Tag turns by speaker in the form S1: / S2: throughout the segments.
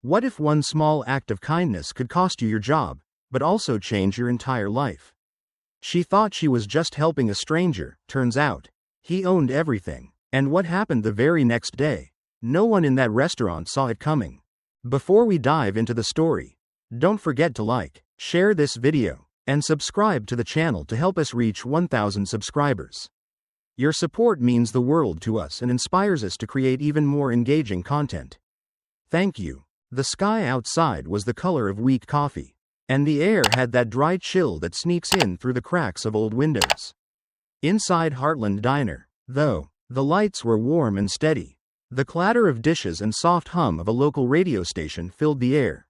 S1: What if one small act of kindness could cost you your job, but also change your entire life? She thought she was just helping a stranger. Turns out, he owned everything. And what happened the very next day? No one in that restaurant saw it coming. Before we dive into the story, don't forget to like, share this video, and subscribe to the channel to help us reach 1,000 subscribers. Your support means the world to us and inspires us to create even more engaging content. Thank you. The sky outside was the color of weak coffee, and the air had that dry chill that sneaks in through the cracks of old windows. Inside Heartland Diner, though, the lights were warm and steady. The clatter of dishes and soft hum of a local radio station filled the air,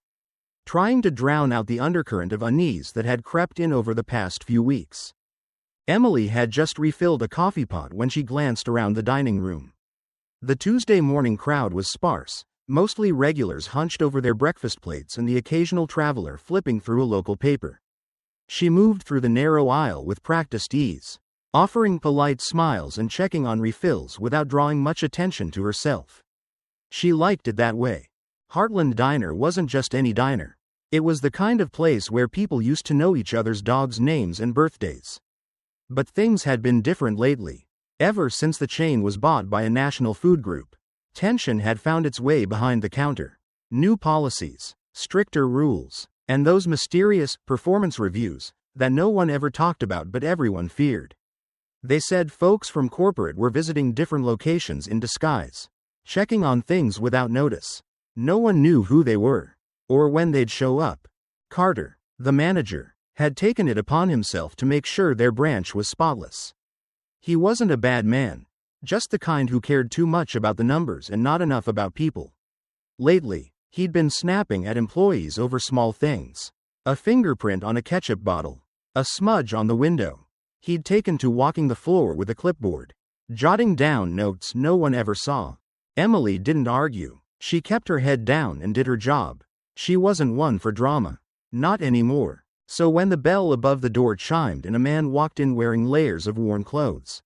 S1: trying to drown out the undercurrent of unease that had crept in over the past few weeks. Emily had just refilled a coffee pot when she glanced around the dining room. The Tuesday morning crowd was sparse, mostly regulars hunched over their breakfast plates and the occasional traveler flipping through a local paper. She moved through the narrow aisle with practiced ease, offering polite smiles and checking on refills without drawing much attention to herself. She liked it that way. Heartland Diner wasn't just any diner. It was the kind of place where people used to know each other's dogs' names and birthdays. But things had been different lately. Ever since the chain was bought by a national food group, tension had found its way behind the counter. New policies, stricter rules, and those mysterious performance reviews that no one ever talked about but everyone feared. They said folks from corporate were visiting different locations in disguise, checking on things without notice. No one knew who they were, or when they'd show up. Carter, the manager, had taken it upon himself to make sure their branch was spotless. He wasn't a bad man, just the kind who cared too much about the numbers and not enough about people. Lately, he'd been snapping at employees over small things. A fingerprint on a ketchup bottle, a smudge on the window. He'd taken to walking the floor with a clipboard, jotting down notes no one ever saw. Emily didn't argue. She kept her head down and did her job. She wasn't one for drama. Not anymore. So when the bell above the door chimed and a man walked in wearing layers of worn clothes,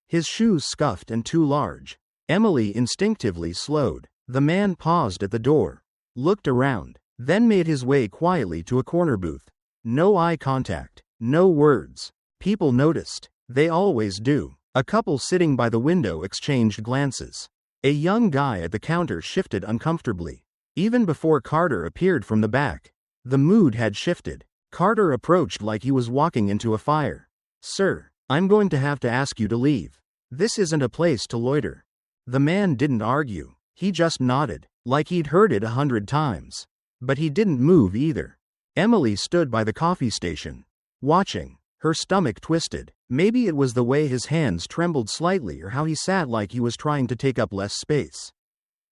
S1: his shoes scuffed and too large, Emily instinctively slowed. The man paused at the door, looked around, then made his way quietly to a corner booth. No eye contact, no words. People noticed. They always do. A couple sitting by the window exchanged glances. A young guy at the counter shifted uncomfortably. Even before Carter appeared from the back, the mood had shifted. Carter approached like he was walking into a fire. "Sir, I'm going to have to ask you to leave. This isn't a place to loiter." The man didn't argue. He just nodded, like he'd heard it 100 times. But he didn't move either. Emily stood by the coffee station, watching. Her stomach twisted. Maybe it was the way his hands trembled slightly or how he sat like he was trying to take up less space.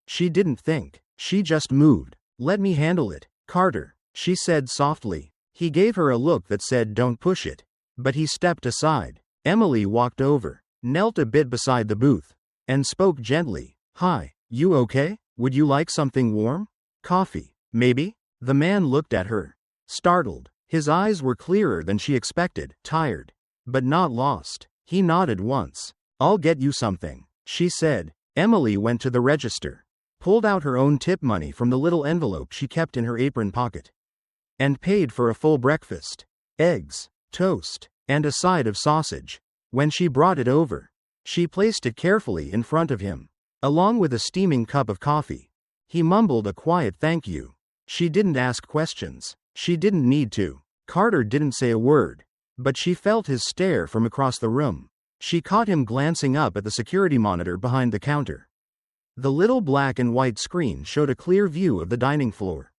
S1: She didn't think. She just moved. "Let me handle it, Carter," she said softly. He gave her a look that said don't push it. But he stepped aside. Emily walked over, knelt a bit beside the booth, and spoke gently. "Hi, you okay? Would you like something warm? Coffee, maybe?" The man looked at her, startled. His eyes were clearer than she expected, tired, but not lost. He nodded once. "I'll get you something," she said. Emily went to the register, pulled out her own tip money from the little envelope she kept in her apron pocket, and paid for a full breakfast. Eggs, toast, and a side of sausage. When she brought it over, she placed it carefully in front of him, along with a steaming cup of coffee. He mumbled a quiet thank you. She didn't ask questions. She didn't need to. Carter didn't say a word, but she felt his stare from across the room. She caught him glancing up at the security monitor behind the counter. The little black and white screen showed a clear view of the dining floor.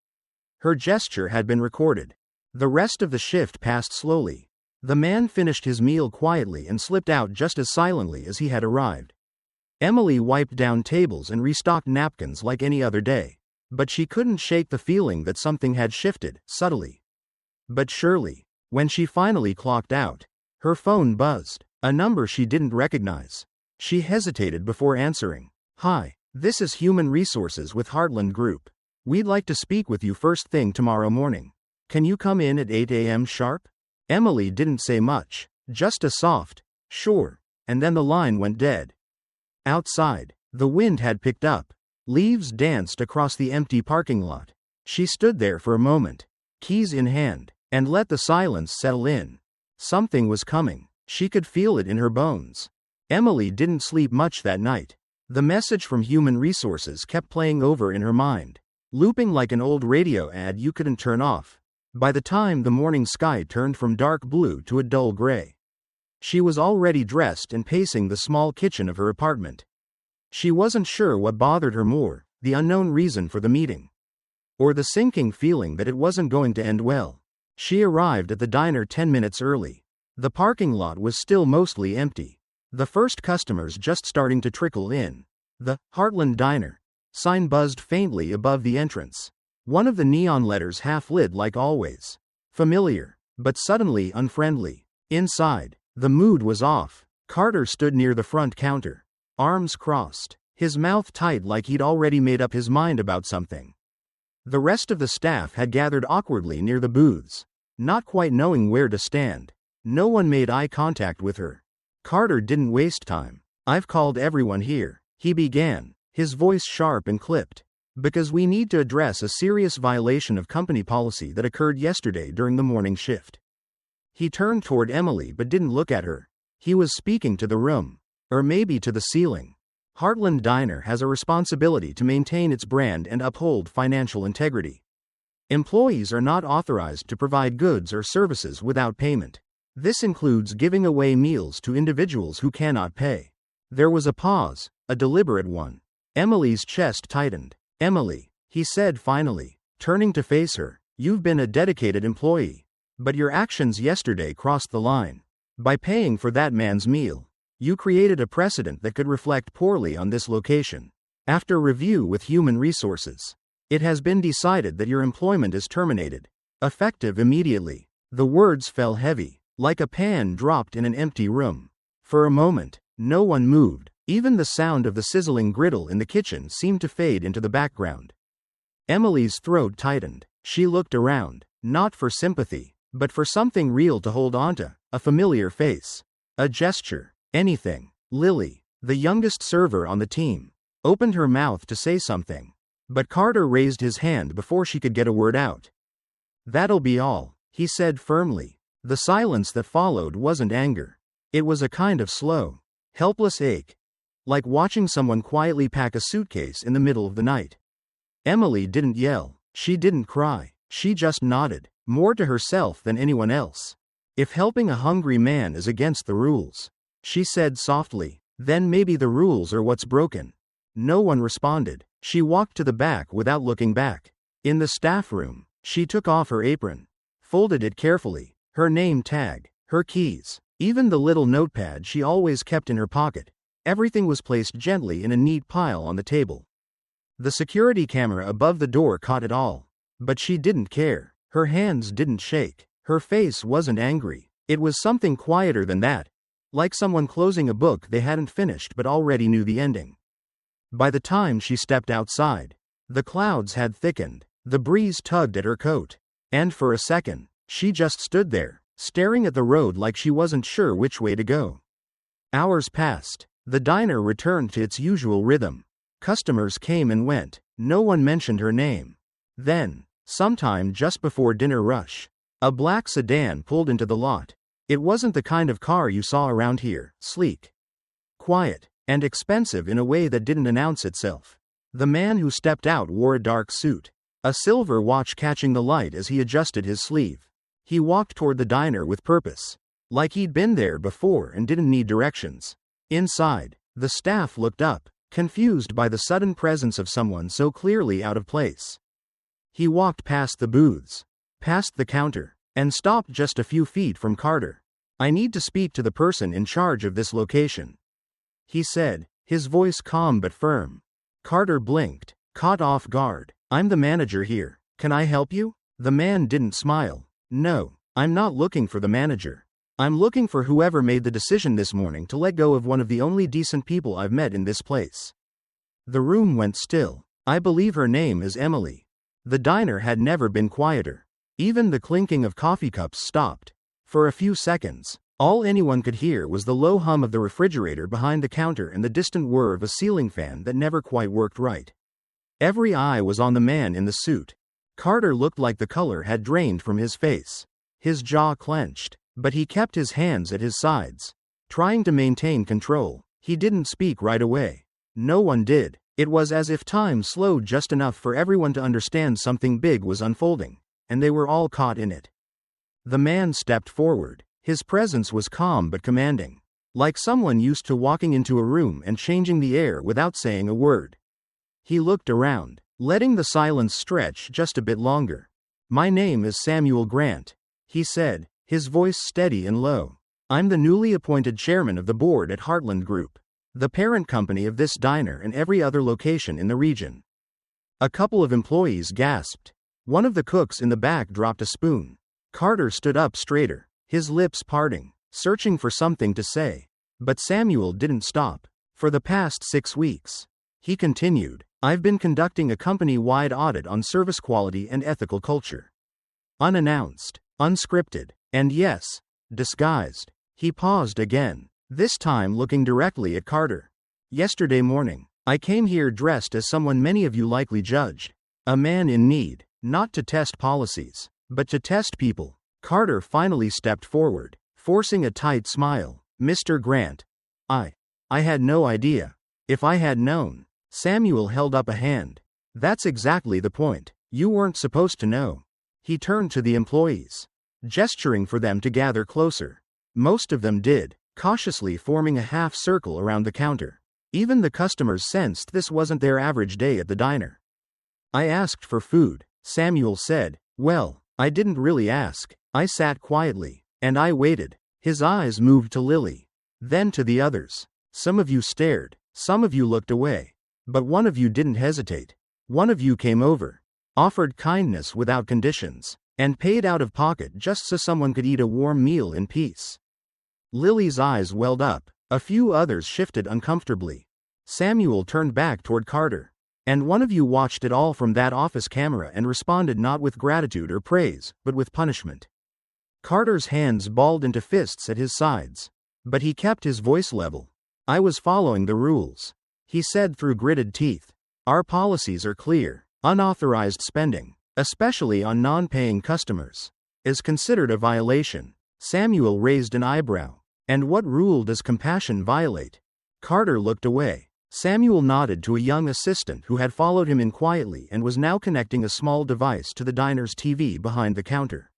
S1: Her gesture had been recorded. The rest of the shift passed slowly. The man finished his meal quietly and slipped out just as silently as he had arrived. Emily wiped down tables and restocked napkins like any other day, but she couldn't shake the feeling that something had shifted, subtly but surely. When she finally clocked out, her phone buzzed, a number she didn't recognize. She hesitated before answering. "Hi, this is Human Resources with Heartland Group. We'd like to speak with you first thing tomorrow morning. Can you come in at 8 a.m. sharp?" Emily didn't say much, just a soft, "Sure," and then the line went dead. Outside, the wind had picked up, Leaves danced across the empty parking lot. She stood there for a moment, keys in hand, and let the silence settle in. Something was coming. She could feel it in her bones. Emily didn't sleep much that night. The message from Human Resources kept playing over in her mind, looping like an old radio ad you couldn't turn off. By the time the morning sky turned from dark blue to a dull gray, she was already dressed and pacing the small kitchen of her apartment. She wasn't sure what bothered her more, the unknown reason for the meeting, or the sinking feeling that it wasn't going to end well. She arrived at the diner 10 minutes early. The parking lot was still mostly empty, the first customers just starting to trickle in. The Heartland Diner sign buzzed faintly above the entrance. One of the neon letters half lit like always. Familiar, but suddenly unfriendly. Inside, the mood was off. Carter stood near the front counter, arms crossed, his mouth tight like he'd already made up his mind about something. The rest of the staff had gathered awkwardly near the booths, not quite knowing where to stand. No one made eye contact with her. Carter didn't waste time. "I've called everyone here," he began, his voice sharp and clipped, "because we need to address a serious violation of company policy that occurred yesterday during the morning shift." He turned toward Emily but didn't look at her. He was speaking to the room, or maybe to the ceiling. Heartland Diner has a responsibility to maintain its brand and uphold financial integrity. Employees are not authorized to provide goods or services without payment. This includes giving away meals to individuals who cannot pay. There was a pause, a deliberate one. Emily's chest tightened. "Emily," he said finally, turning to face her, "you've been a dedicated employee, but your actions yesterday crossed the line. By paying for that man's meal, you created a precedent that could reflect poorly on this location. After review with Human Resources, it has been decided that your employment is terminated, effective immediately." The words fell heavy, like a pan dropped in an empty room. For a moment, no one moved. Even the sound of the sizzling griddle in the kitchen seemed to fade into the background. Emily's throat tightened. She looked around, not for sympathy, but for something real to hold onto, a familiar face, a gesture, anything. Lily, the youngest server on the team, opened her mouth to say something, but Carter raised his hand before she could get a word out. "That'll be all," he said firmly. The silence that followed wasn't anger. It was a kind of slow, helpless ache, like watching someone quietly pack a suitcase in the middle of the night. Emily didn't yell. She didn't cry. She just nodded, more to herself than anyone else. "If helping a hungry man is against the rules," she said softly, "then maybe the rules are what's broken." No one responded. She walked to the back without looking back. In the staff room, she took off her apron, folded it carefully, her name tag, her keys, even the little notepad she always kept in her pocket. Everything was placed gently in a neat pile on the table. The security camera above the door caught it all. But she didn't care. Her hands didn't shake. Her face wasn't angry. It was something quieter than that, like someone closing a book they hadn't finished but already knew the ending. By the time she stepped outside, the clouds had thickened. The breeze tugged at her coat. And for a second, she just stood there, staring at the road like she wasn't sure which way to go. Hours passed. The diner returned to its usual rhythm. Customers came and went. No one mentioned her name. Then, sometime just before dinner rush, a black sedan pulled into the lot. It wasn't the kind of car you saw around here, sleek, quiet, and expensive in a way that didn't announce itself. The man who stepped out wore a dark suit, a silver watch catching the light as he adjusted his sleeve. He walked toward the diner with purpose, like he'd been there before and didn't need directions. Inside, the staff looked up, confused by the sudden presence of someone so clearly out of place. He walked past the booths, past the counter, and stopped just a few feet from Carter. "I need to speak to the person in charge of this location," he said, his voice calm but firm. Carter blinked, caught off guard. "I'm the manager here. Can I help you?" The man didn't smile. "No, I'm not looking for the manager. I'm looking for whoever made the decision this morning to let go of one of the only decent people I've met in this place." The room went still. "I believe her name is Emily." The diner had never been quieter. Even the clinking of coffee cups stopped. For a few seconds, all anyone could hear was the low hum of the refrigerator behind the counter and the distant whir of a ceiling fan that never quite worked right. Every eye was on the man in the suit. Carter looked like the color had drained from his face. His jaw clenched, but he kept his hands at his sides, trying to maintain control. He didn't speak right away. No one did. It was as if time slowed just enough for everyone to understand something big was unfolding, and they were all caught in it. The man stepped forward. His presence was calm but commanding, like someone used to walking into a room and changing the air without saying a word. He looked around, letting the silence stretch just a bit longer. "My name is Samuel Grant," he said, his voice steady and low. "I'm the newly appointed chairman of the board at Heartland Group, the parent company of this diner and every other location in the region." A couple of employees gasped. One of the cooks in the back dropped a spoon. Carter stood up straighter, his lips parting, searching for something to say. But Samuel didn't stop. "For the past 6 weeks," he continued, "I've been conducting a company-wide audit on service quality and ethical culture. Unannounced, unscripted, and yes, disguised." He paused again, this time looking directly at Carter. "Yesterday morning, I came here dressed as someone many of you likely judged. A man in need, not to test policies, but to test people." Carter finally stepped forward, forcing a tight smile. "Mr. Grant, I had no idea. If I had known." Samuel held up a hand. "That's exactly the point. You weren't supposed to know." He turned to the employees, gesturing for them to gather closer. Most of them did, cautiously forming a half circle around the counter. Even the customers sensed this wasn't their average day at the diner. "I asked for food," Samuel said. "Well, I didn't really ask. I sat quietly, and I waited." His eyes moved to Lily, then to the others. "Some of you stared, some of you looked away, but one of you didn't hesitate. One of you came over, offered kindness without conditions, and paid out of pocket just so someone could eat a warm meal in peace." Lily's eyes welled up. A few others shifted uncomfortably. Samuel turned back toward Carter. "And one of you watched it all from that office camera and responded not with gratitude or praise, but with punishment." Carter's hands balled into fists at his sides, but he kept his voice level. "I was following the rules," he said through gritted teeth. "Our policies are clear. Unauthorized spending, especially on non-paying customers, is considered a violation." Samuel raised an eyebrow. "And what rule does compassion violate?" Carter looked away. Samuel nodded to a young assistant who had followed him in quietly and was now connecting a small device to the diner's TV behind the counter.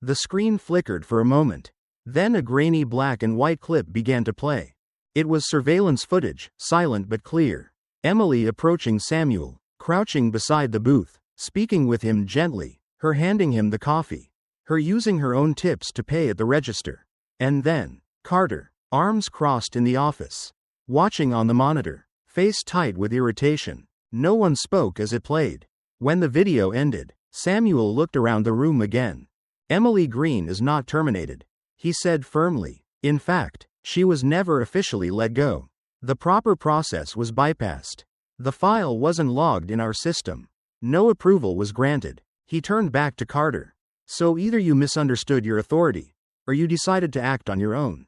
S1: The screen flickered for a moment. Then a grainy black and white clip began to play. It was surveillance footage, silent but clear. Emily approaching Samuel, crouching beside the booth, speaking with him gently, her handing him the coffee, her using her own tips to pay at the register. And then, Carter, arms crossed in the office, watching on the monitor, face tight with irritation. No one spoke as it played. When the video ended, Samuel looked around the room again. "Emily Green is not terminated," he said firmly. "In fact, she was never officially let go. The proper process was bypassed. The file wasn't logged in our system. No approval was granted." He turned back to Carter. "So either you misunderstood your authority, or you decided to act on your own."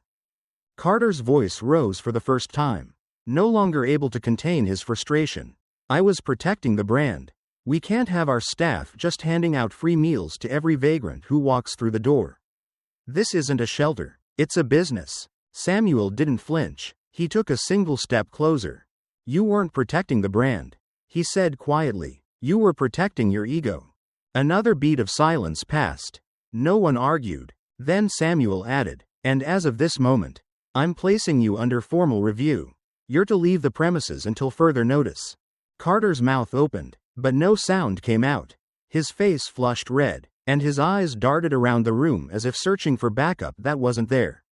S1: Carter's voice rose for the first time, no longer able to contain his frustration. "I was protecting the brand. We can't have our staff just handing out free meals to every vagrant who walks through the door. This isn't a shelter, it's a business." Samuel didn't flinch. He took a single step closer. "You weren't protecting the brand," he said quietly. "You were protecting your ego." Another beat of silence passed. No one argued. Then Samuel added, "And as of this moment, I'm placing you under formal review. You're to leave the premises until further notice." Carter's mouth opened, but no sound came out. His face flushed red, and his eyes darted around the room as if searching for backup that wasn't there.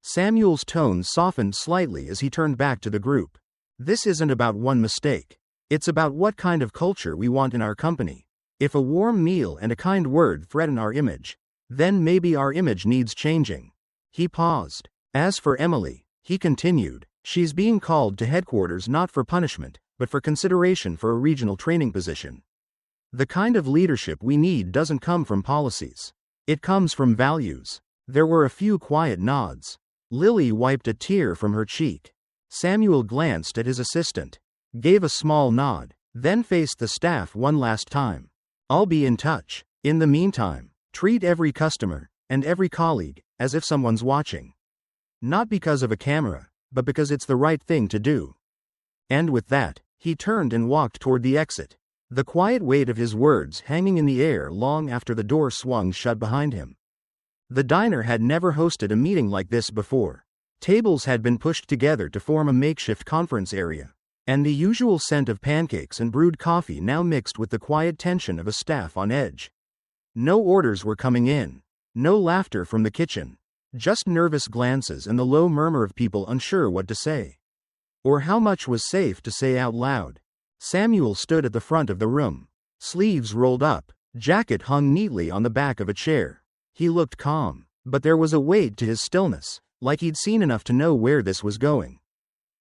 S1: Samuel's tone softened slightly as he turned back to the group. "This isn't about one mistake. It's about what kind of culture we want in our company. If a warm meal and a kind word threaten our image, then maybe our image needs changing." He paused. "As for Emily," he continued, "she's being called to headquarters not for punishment, but for consideration for a regional training position. The kind of leadership we need doesn't come from policies. It comes from values." There were a few quiet nods. Lily wiped a tear from her cheek. Samuel glanced at his assistant, gave a small nod, then faced the staff one last time. "I'll be in touch. In the meantime, treat every customer and every colleague as if someone's watching. Not because of a camera, but because it's the right thing to do." And with that, he turned and walked toward the exit, the quiet weight of his words hanging in the air long after the door swung shut behind him. The diner had never hosted a meeting like this before. Tables had been pushed together to form a makeshift conference area, and the usual scent of pancakes and brewed coffee now mixed with the quiet tension of a staff on edge. No orders were coming in, no laughter from the kitchen, just nervous glances and the low murmur of people unsure what to say, or how much was safe to say out loud. Samuel stood at the front of the room, sleeves rolled up, jacket hung neatly on the back of a chair. He looked calm, but there was a weight to his stillness, like he'd seen enough to know where this was going,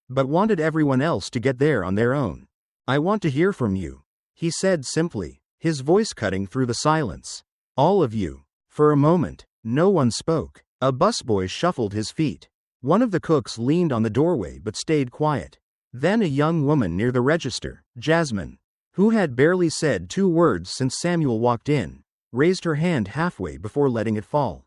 S1: but wanted everyone else to get there on their own. "I want to hear from you," he said simply, his voice cutting through the silence. "All of you." For a moment, no one spoke. A busboy shuffled his feet. One of the cooks leaned on the doorway but stayed quiet. Then a young woman near the register, Jasmine, who had barely said 2 words since Samuel walked in, raised her hand halfway before letting it fall.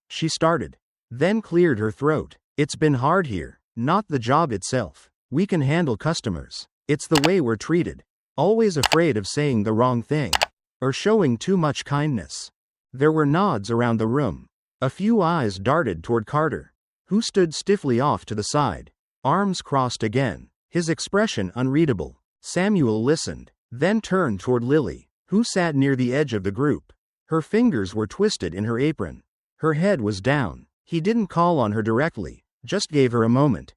S1: She started, then cleared her throat. "It's been hard here, not the job itself. We can handle customers. It's the way we're treated. Always afraid of saying the wrong thing, or showing too much kindness." There were nods around the room. A few eyes darted toward Carter, who stood stiffly off to the side, arms crossed again, his expression unreadable. Samuel listened, then turned toward Lily, who sat near the edge of the group. Her fingers were twisted in her apron. Her head was down. He didn't call on her directly, just gave her a moment.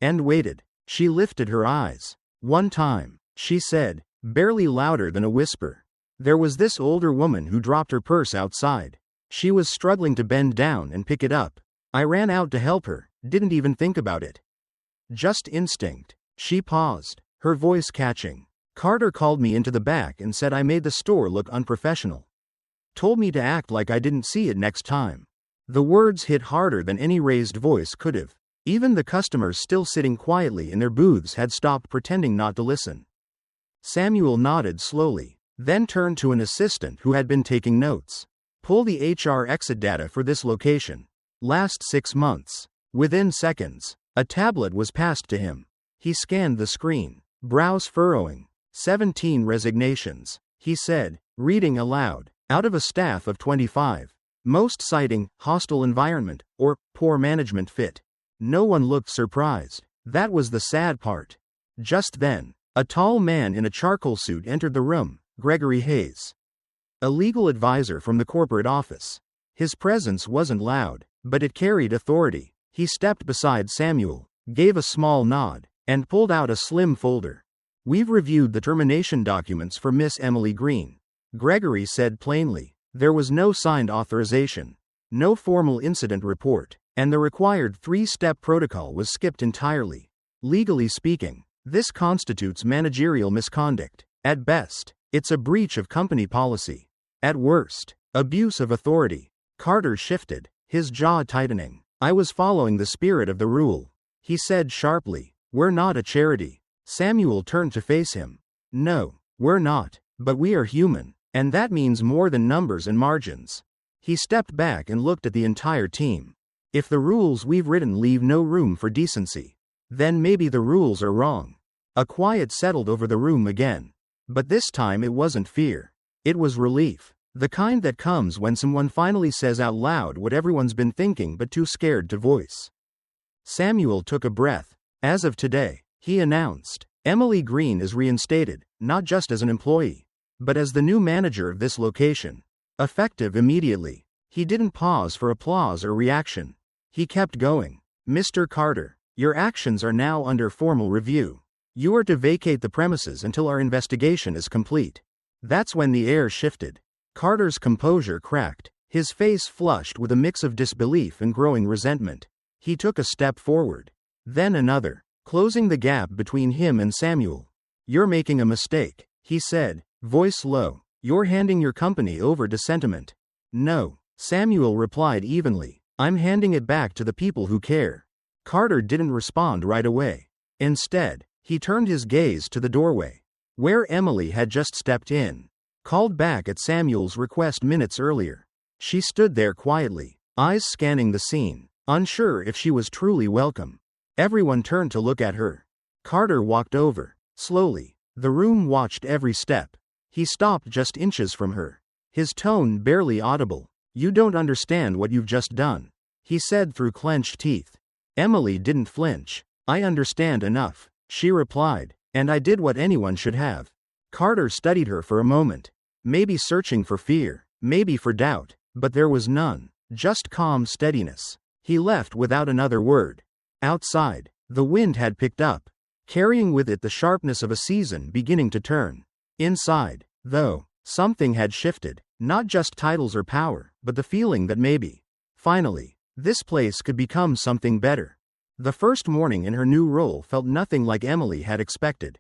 S1: And waited. She lifted her eyes. "One time," she said, barely louder than a whisper. "There was this older woman who dropped her purse outside. She was struggling to bend down and pick it up. I ran out to help her, didn't even think about it. Just instinct." She paused, her voice catching. "Carter called me into the back and said I made the store look unprofessional. Told me to act like I didn't see it next time." The words hit harder than any raised voice could have. Even the customers still sitting quietly in their booths had stopped pretending not to listen. Samuel nodded slowly, then turned to an assistant who had been taking notes. "Pull the HR exit data for this location. Last 6 months." Within seconds, a tablet was passed to him. He scanned the screen, brows furrowing. 17 resignations, he said, reading aloud, out of a staff of 25. Most citing hostile environment or poor management fit. No one looked surprised. That was the sad part. Just then, a tall man in a charcoal suit entered the room, Gregory Hayes, a legal advisor from the corporate office. His presence wasn't loud, but it carried authority. He stepped beside Samuel, gave a small nod, and pulled out a slim folder. "We've reviewed the termination documents for Miss Emily Green," Gregory said plainly. There was no signed authorization, no formal incident report, and the required 3-step protocol was skipped entirely. Legally speaking, this constitutes managerial misconduct. At best, it's a breach of company policy. At worst, abuse of authority. Carter shifted, his jaw tightening. "I was following the spirit of the rule," he said sharply. "We're not a charity." Samuel turned to face him. "No, we're not, but we are human. And that means more than numbers and margins." He stepped back and looked at the entire team. "If the rules we've written leave no room for decency, then maybe the rules are wrong." A quiet settled over the room again. But this time it wasn't fear. It was relief. The kind that comes when someone finally says out loud what everyone's been thinking but too scared to voice. Samuel took a breath. "As of today," he announced, "Emily Green is reinstated, not just as an employee, but as the new manager of this location. Effective immediately." He didn't pause for applause or reaction. He kept going. "Mr. Carter, your actions are now under formal review. You are to vacate the premises until our investigation is complete." That's when the air shifted. Carter's composure cracked, his face flushed with a mix of disbelief and growing resentment. He took a step forward, then another, closing the gap between him and Samuel. "You're making a mistake," he said, voice low. "You're handing your company over to sentiment." "No," Samuel replied evenly. "I'm handing it back to the people who care." Carter didn't respond right away. Instead, he He turned his gaze to the doorway, where Emily had just stepped in. Called back at Samuel's request minutes earlier. She stood there quietly, eyes scanning the scene, unsure if she was truly welcome. Everyone turned to look at her. Carter walked over, slowly. The room watched every step. He stopped just inches from her, his tone barely audible. "You don't understand what you've just done," he said through clenched teeth. Emily didn't flinch. "I understand enough," she replied, "and I did what anyone should have." Carter studied her for a moment, maybe searching for fear, maybe for doubt, but there was none, just calm steadiness. He left without another word. Outside, the wind had picked up, carrying with it the sharpness of a season beginning to turn. Inside, though, something had shifted, not just titles or power, but the feeling that maybe, finally, this place could become something better. The first morning in her new role felt nothing like Emily had expected.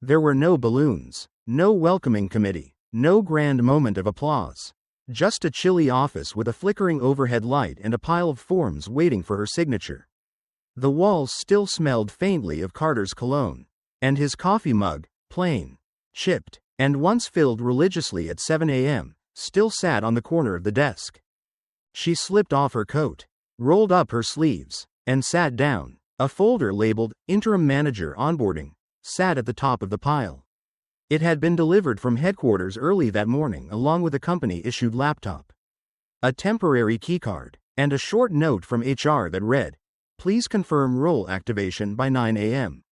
S1: There were no balloons, no welcoming committee, no grand moment of applause. Just a chilly office with a flickering overhead light and a pile of forms waiting for her signature. The walls still smelled faintly of Carter's cologne, and his coffee mug, plain, chipped, and once filled religiously at 7 a.m., still sat on the corner of the desk. She slipped off her coat, rolled up her sleeves, and sat down. A folder labeled Interim Manager Onboarding sat at the top of the pile. It had been delivered from headquarters early that morning along with a company-issued laptop, a temporary keycard, and a short note from HR that read, "Please confirm role activation by 9 a.m.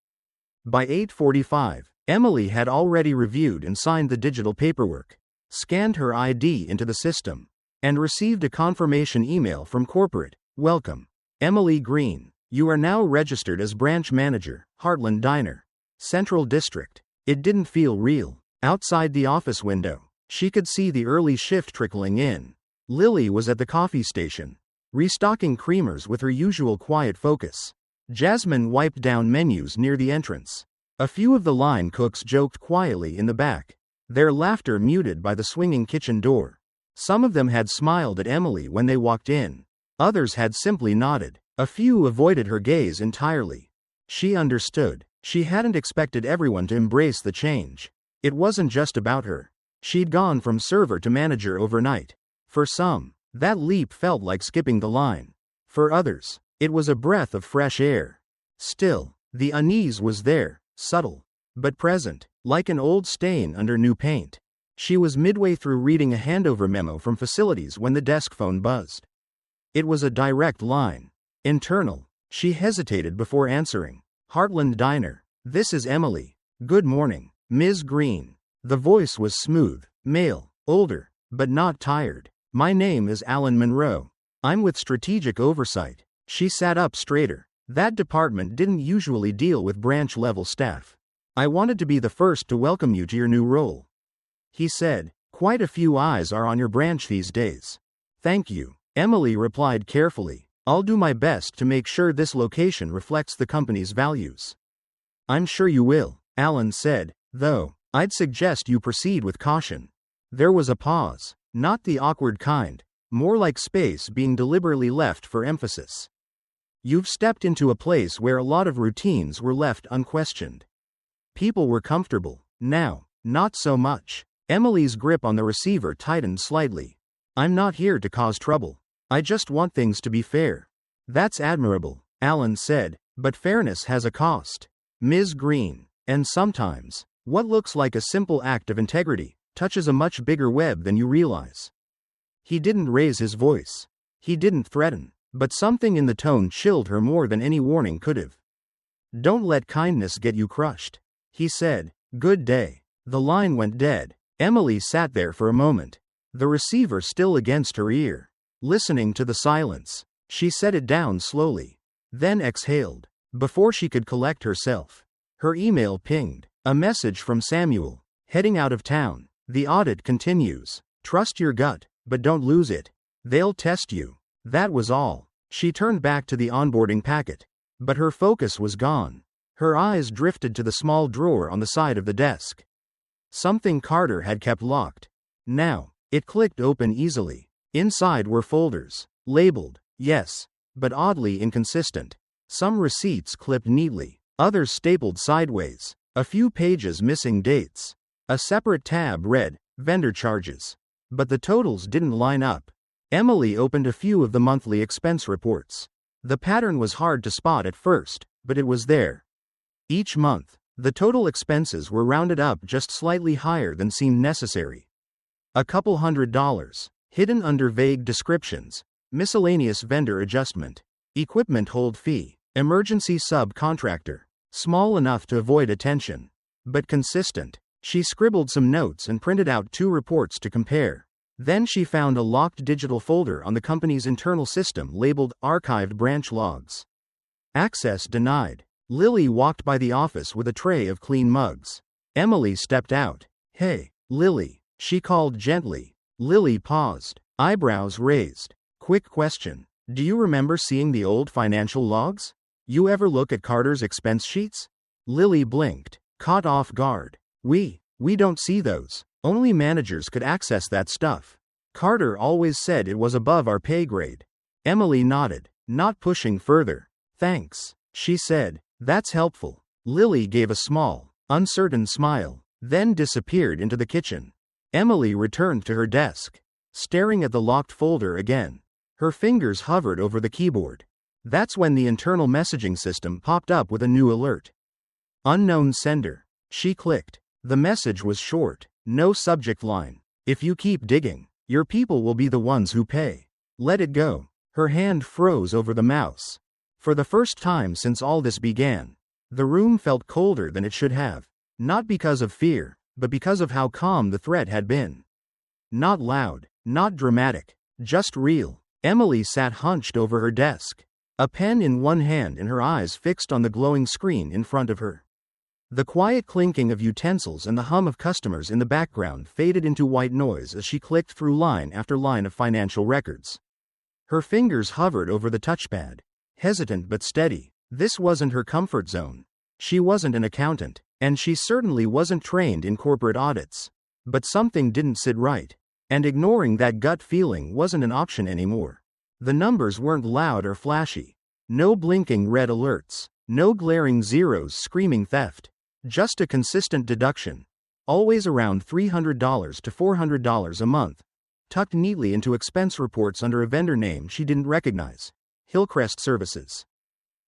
S1: By 8:45, Emily had already reviewed and signed the digital paperwork, scanned her ID into the system, and received a confirmation email from corporate. "Welcome, Emily Green. You are now registered as branch manager, Heartland Diner, Central District." It didn't feel real. Outside the office window, she could see the early shift trickling in. Lily was at the coffee station, restocking creamers with her usual quiet focus. Jasmine wiped down menus near the entrance. A few of the line cooks joked quietly in the back, their laughter muted by the swinging kitchen door. Some of them had smiled at Emily when they walked in. Others had simply nodded. A few avoided her gaze entirely. She understood. She hadn't expected everyone to embrace the change. It wasn't just about her. She'd gone from server to manager overnight. For some, that leap felt like skipping the line. For others, it was a breath of fresh air. Still, the unease was there, subtle, but present, like an old stain under new paint. She was midway through reading a handover memo from facilities when the desk phone buzzed. It was a direct line. Internal. She hesitated before answering. "Heartland Diner. This is Emily. Good morning, Ms. Green." The voice was smooth, male, older, but not tired. "My name is Alan Monroe. I'm with Strategic Oversight." She sat up straighter. That department didn't usually deal with branch-level staff. "I wanted to be the first to welcome you to your new role," he said. "Quite a few eyes are on your branch these days." "Thank you," Emily replied carefully. "I'll do my best to make sure this location reflects the company's values." "I'm sure you will," Alan said, "though I'd suggest you proceed with caution." There was a pause, not the awkward kind, more like space being deliberately left for emphasis. "You've stepped into a place where a lot of routines were left unquestioned. People were comfortable. Now, not so much." Emily's grip on the receiver tightened slightly. "I'm not here to cause trouble. I just want things to be fair." "That's admirable," Alan said, "but fairness has a cost, Ms. Green. And sometimes, what looks like a simple act of integrity touches a much bigger web than you realize." He didn't raise his voice. He didn't threaten, but something in the tone chilled her more than any warning could have. "Don't let kindness get you crushed," he said. "Good day." The line went dead. Emily sat there for a moment, the receiver still against her ear. Listening to the silence, she set it down slowly, then exhaled. Before she could collect herself, her email pinged. A message from Samuel. "Heading out of town. The audit continues. Trust your gut, but don't lose it. They'll test you." That was all. She turned back to the onboarding packet, but her focus was gone. Her eyes drifted to the small drawer on the side of the desk. Something Carter had kept locked. Now, it clicked open easily. Inside were folders, labeled, yes, but oddly inconsistent. Some receipts clipped neatly, Others stapled sideways. A few pages missing dates. A separate tab read, vendor charges. But the totals didn't line up. Emily opened a few of the monthly expense reports. The pattern was hard to spot at first, but it was there. Each month, the total expenses were rounded up just slightly higher than seemed necessary. A couple $100, hidden under vague descriptions, miscellaneous vendor adjustment, equipment hold fee, emergency subcontractor, small enough to avoid attention, but consistent. She scribbled some notes and printed out 2 reports to compare. Then she found a locked digital folder on the company's internal system labeled Archived Branch Logs. Access denied. Lily walked by the office with a tray of clean mugs. Emily stepped out. "Hey, Lily," she called gently. Lily paused, eyebrows raised. "Quick question. Do you remember seeing the old financial logs? You ever look at Carter's expense sheets?" Lily blinked, caught off guard. We don't see those. Only managers could access that stuff. Carter always said it was above our pay grade." Emily nodded, not pushing further. "Thanks," she said. "That's helpful." Lily gave a small, uncertain smile, then disappeared into the kitchen. Emily returned to her desk, staring at the locked folder again. Her fingers hovered over the keyboard. That's when the internal messaging system popped up with a new alert. "Unknown sender." She clicked. The message was short, no subject line. "If you keep digging, your people will be the ones who pay. Let it go." Her hand froze over the mouse. For the first time since all this began, the room felt colder than it should have. Not because of fear, but because of how calm the threat had been. Not loud, not dramatic, just real. Emily sat hunched over her desk, a pen in one hand and her eyes fixed on the glowing screen in front of her. The quiet clinking of utensils and the hum of customers in the background faded into white noise as she clicked through line after line of financial records. Her fingers hovered over the touchpad, hesitant but steady. This wasn't her comfort zone. She wasn't an accountant, and she certainly wasn't trained in corporate audits. But something didn't sit right, and ignoring that gut feeling wasn't an option anymore. The numbers weren't loud or flashy. No blinking red alerts, no glaring zeros screaming theft. Just a consistent deduction, always around $300 to $400 a month, tucked neatly into expense reports under a vendor name she didn't recognize, Hillcrest Services.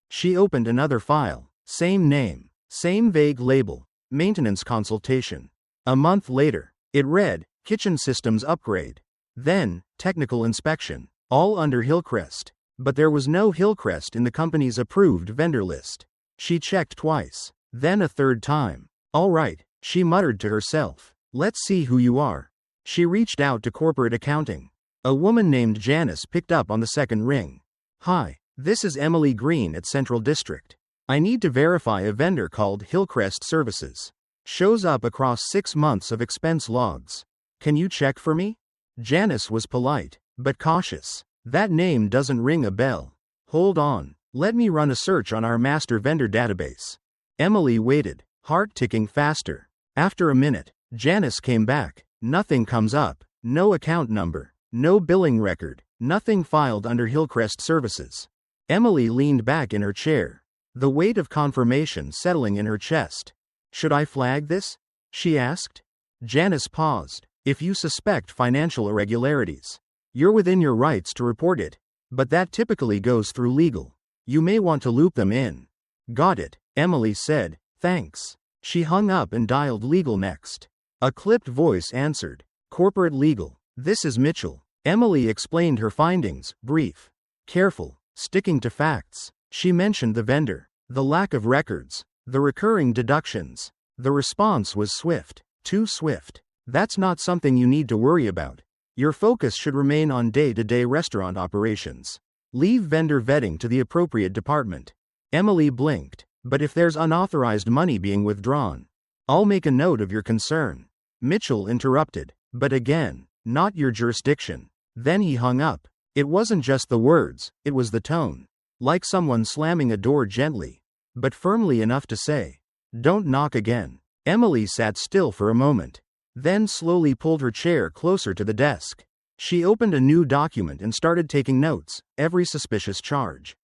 S1: She opened another file, same name, same vague label, maintenance consultation. A month later, it read, kitchen systems upgrade. Then, technical inspection, all under Hillcrest. But there was no Hillcrest in the company's approved vendor list. She checked twice. Then a third time. "All right," she muttered to herself. "Let's see who you are." She reached out to corporate accounting. A woman named Janice picked up on the second ring. "Hi, this is Emily Green at Central District. I need to verify a vendor called Hillcrest Services. Shows up across 6 months of expense logs. Can you check for me?" Janice was polite, but cautious. "That name doesn't ring a bell. Hold on, let me run a search on our master vendor database." Emily waited, heart ticking faster. After a minute, Janice came back. "Nothing comes up. No account number. No billing record. Nothing filed under Hillcrest Services." Emily leaned back in her chair, the weight of confirmation settling in her chest. "Should I flag this?" she asked. Janice paused. "If you suspect financial irregularities, you're within your rights to report it. But that typically goes through legal. You may want to loop them in." "Got it," Emily said. "Thanks." She hung up and dialed legal next. A clipped voice answered. "Corporate legal. This is Mitchell." Emily explained her findings, brief, careful, sticking to facts. She mentioned the vendor, the lack of records, the recurring deductions. The response was swift. Too swift. "That's not something you need to worry about. Your focus should remain on day-to-day restaurant operations. Leave vendor vetting to the appropriate department." Emily blinked. "But if there's unauthorized money being withdrawn, I'll make a note of your concern." Mitchell interrupted. "But again, not your jurisdiction." Then he hung up. It wasn't just the words, it was the tone. Like someone slamming a door gently, but firmly enough to say, "Don't knock again." Emily sat still for a moment, then slowly pulled her chair closer to the desk. She opened a new document and started taking notes, every suspicious charge,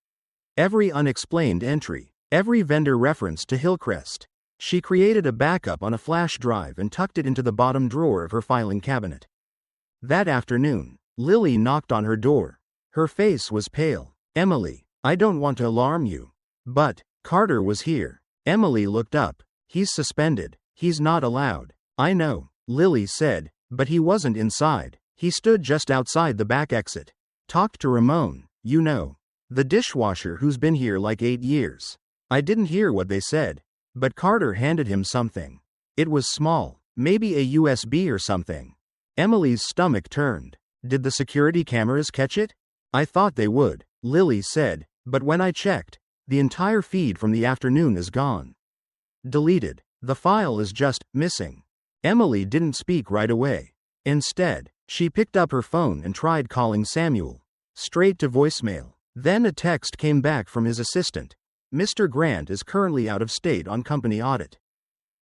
S1: every unexplained entry, Every vendor reference to Hillcrest. She created a backup on a flash drive and tucked it into the bottom drawer of her filing cabinet. That afternoon, Lily knocked on her door. Her face was pale. "Emily, I don't want to alarm you, but Carter was here." Emily looked up. "He's suspended. He's not allowed." "I know," Lily said, "but he wasn't inside. He stood just outside the back exit. Talked to Ramon, you know, the dishwasher who's been here like 8 years. I didn't hear what they said, but Carter handed him something. It was small, maybe a USB or something." Emily's stomach turned. "Did the security cameras catch it?" "I thought they would," Lily said, "but when I checked, the entire feed from the afternoon is gone. Deleted. The file is just missing." Emily didn't speak right away. Instead, she picked up her phone and tried calling Samuel. Straight to voicemail. Then a text came back from his assistant. "Mr. Grant is currently out of state on company audit.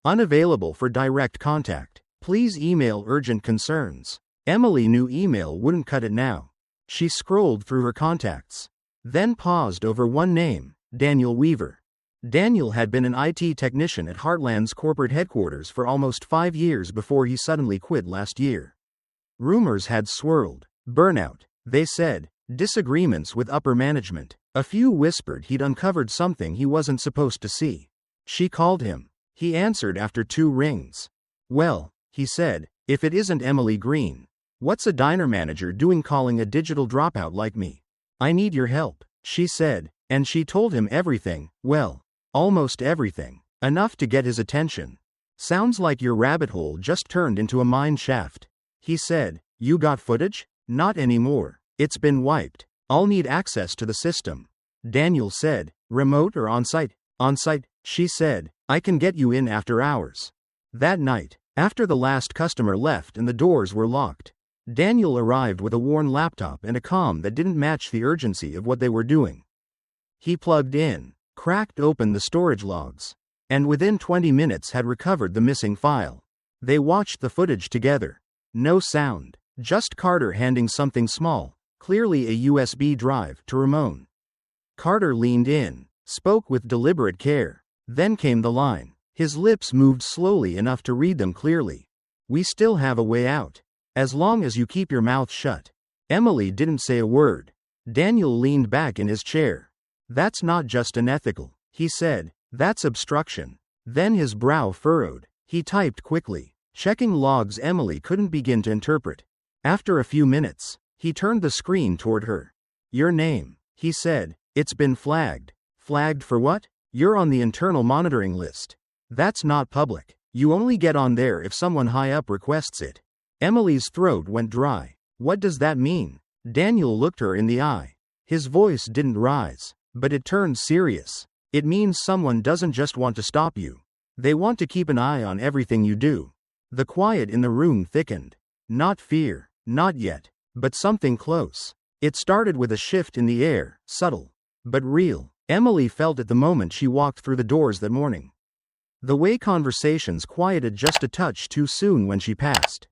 S1: Unavailable for direct contact. Please email urgent concerns." Emily knew email wouldn't cut it now. She scrolled through her contacts, then paused over one name, Daniel Weaver. Daniel had been an IT technician at Heartland's corporate headquarters for almost 5 years before he suddenly quit last year. Rumors had swirled. Burnout, they said. Disagreements with upper management. A few whispered he'd uncovered something he wasn't supposed to see. She called him. He answered after 2 rings. "Well," he said, "if it isn't Emily Green. What's a diner manager doing calling a digital dropout like me?" "I need your help," she said, and she told him everything, well, almost everything. Enough to get his attention. "Sounds like your rabbit hole just turned into a mine shaft," he said. "You got footage?" "Not anymore. It's been wiped. I'll need access to the system." Daniel said. "Remote or on-site?" "On-site," she said. "I can get you in after hours." That night, after the last customer left and the doors were locked, Daniel arrived with a worn laptop and a comm that didn't match the urgency of what they were doing. He plugged in, cracked open the storage logs, and within 20 minutes had recovered the missing file. They watched the footage together. No sound, just Carter handing something small, clearly a USB drive, to Ramon. Carter leaned in, spoke with deliberate care. Then came the line. His lips moved slowly enough to read them clearly. "We still have a way out. As long as you keep your mouth shut." Emily didn't say a word. Daniel leaned back in his chair. "That's not just unethical," he said. "That's obstruction." Then his brow furrowed. He typed quickly, checking logs Emily couldn't begin to interpret. After a few minutes, he turned the screen toward her. "Your name," he said. "It's been flagged." "Flagged for what?" "You're on the internal monitoring list. That's not public. You only get on there if someone high up requests it." Emily's throat went dry. "What does that mean?" Daniel looked her in the eye. His voice didn't rise, but it turned serious. "It means someone doesn't just want to stop you. They want to keep an eye on everything you do." The quiet in the room thickened. Not fear, not yet, but something close. It started with a shift in the air, subtle, but real. Emily felt it the moment she walked through the doors that morning. The way conversations quieted just a touch too soon when she passed.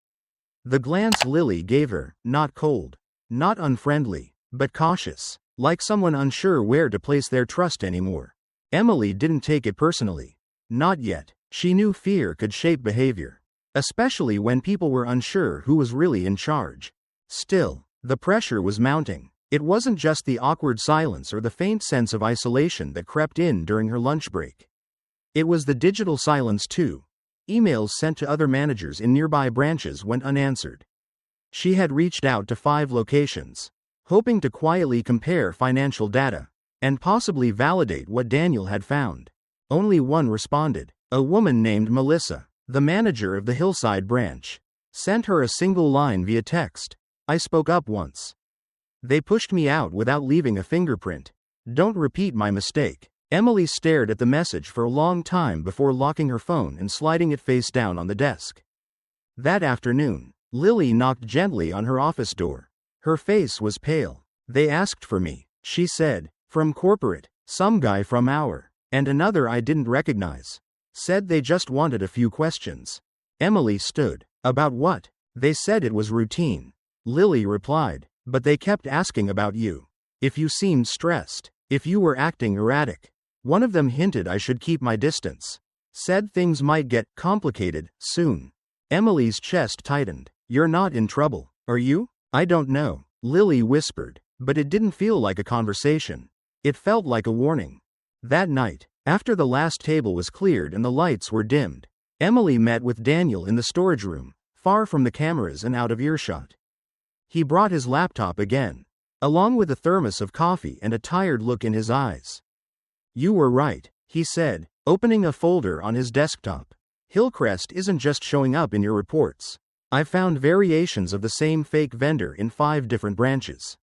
S1: The glance Lily gave her, not cold, not unfriendly, but cautious, like someone unsure where to place their trust anymore. Emily didn't take it personally. Not yet. She knew fear could shape behavior, especially when people were unsure who was really in charge. Still, the pressure was mounting. It wasn't just the awkward silence or the faint sense of isolation that crept in during her lunch break. It was the digital silence too. Emails sent to other managers in nearby branches went unanswered. She had reached out to 5 locations, hoping to quietly compare financial data and possibly validate what Daniel had found. Only one responded. A woman named Melissa, the manager of the Hillside branch, sent her a single line via text. "I spoke up once. They pushed me out without leaving a fingerprint. Don't repeat my mistake." Emily stared at the message for a long time before locking her phone and sliding it face down on the desk. That afternoon, Lily knocked gently on her office door. Her face was pale. "They asked for me," she said. "From corporate, some guy from our, and another I didn't recognize. Said they just wanted a few questions." Emily stood. "About what?" "They said it was routine," Lily replied, "but they kept asking about you. If you seemed stressed, if you were acting erratic." One of them hinted I should keep my distance. Said things might get complicated soon. Emily's chest tightened. You're not in trouble, are you? I don't know, Lily whispered, but it didn't feel like a conversation. It felt like a warning. That night, after the last table was cleared and the lights were dimmed, Emily met with Daniel in the storage room, far from the cameras and out of earshot. He brought his laptop again, along with a thermos of coffee and a tired look in his eyes. You were right, he said, opening a folder on his desktop. Hillcrest isn't just showing up in your reports. I found variations of the same fake vendor in 5 different branches.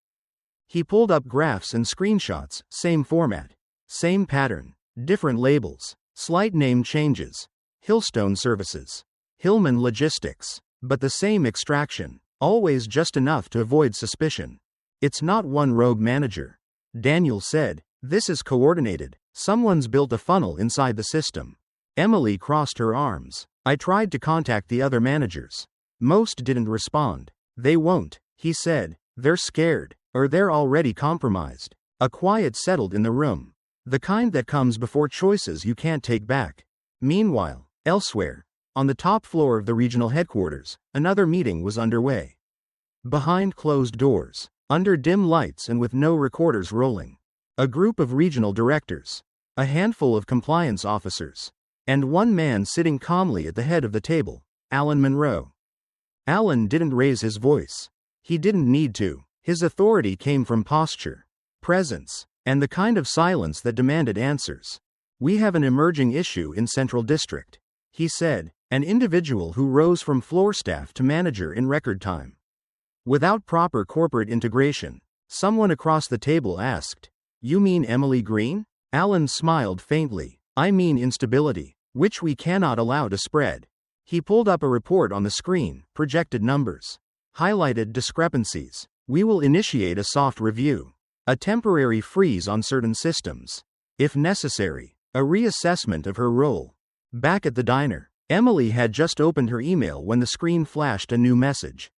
S1: He pulled up graphs and screenshots, same format, same pattern, different labels, slight name changes. Hillstone Services, Hillman Logistics, but the same extraction, always just enough to avoid suspicion. It's not one rogue manager. Daniel said, this is coordinated. Someone's built a funnel inside the system. Emily crossed her arms. I tried to contact the other managers. Most didn't respond. They won't, he said. They're scared, or they're already compromised. A quiet settled in the room. The kind that comes before choices you can't take back. Meanwhile, elsewhere, on the top floor of the regional headquarters, another meeting was underway. Behind closed doors, under dim lights and with no recorders rolling, a group of regional directors, a handful of compliance officers, and one man sitting calmly at the head of the table, Alan Monroe. Alan didn't raise his voice. He didn't need to. His authority came from posture, presence, and the kind of silence that demanded answers. We have an emerging issue in Central District, he said, an individual who rose from floor staff to manager in record time. Without proper corporate integration, someone across the table asked, You mean Emily Green? Alan smiled faintly. I mean instability, which we cannot allow to spread. He pulled up a report on the screen, projected numbers, highlighted discrepancies. We will initiate a soft review, a temporary freeze on certain systems. If necessary, a reassessment of her role. Back at the diner, Emily had just opened her email when the screen flashed a new message.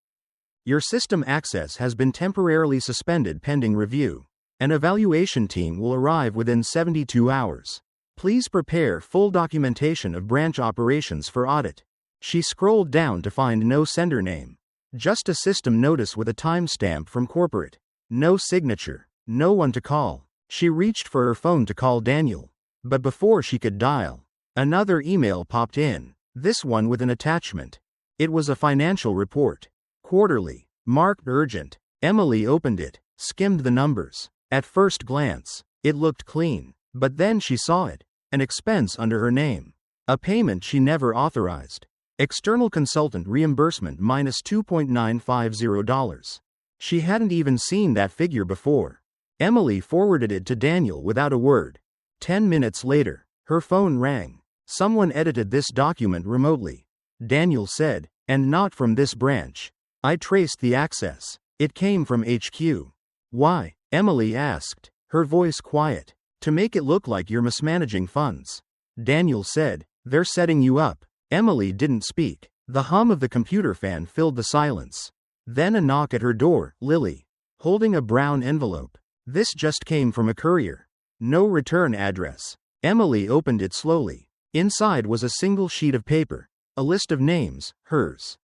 S1: Your system access has been temporarily suspended pending review. An evaluation team will arrive within 72 hours. Please prepare full documentation of branch operations for audit. She scrolled down to find no sender name. Just a system notice with a timestamp from corporate. No signature. No one to call. She reached for her phone to call Daniel. But before she could dial, another email popped in. This one with an attachment. It was a financial report. Quarterly. Marked urgent. Emily opened it, skimmed the numbers. At first glance, it looked clean. But then she saw it. An expense under her name. A payment she never authorized. External consultant reimbursement minus $2.950. She hadn't even seen that figure before. Emily forwarded it to Daniel without a word. 10 minutes later, her phone rang. Someone edited this document remotely. Daniel said, and not from this branch. I traced the access. It came from HQ. Why? Emily asked, her voice quiet. To make it look like you're mismanaging funds. Daniel said, they're setting you up. Emily didn't speak. The hum of the computer fan filled the silence. Then a knock at her door, Lily, holding a brown envelope. This just came from a courier. No return address. Emily opened it slowly. Inside was a single sheet of paper. A list of names, hers,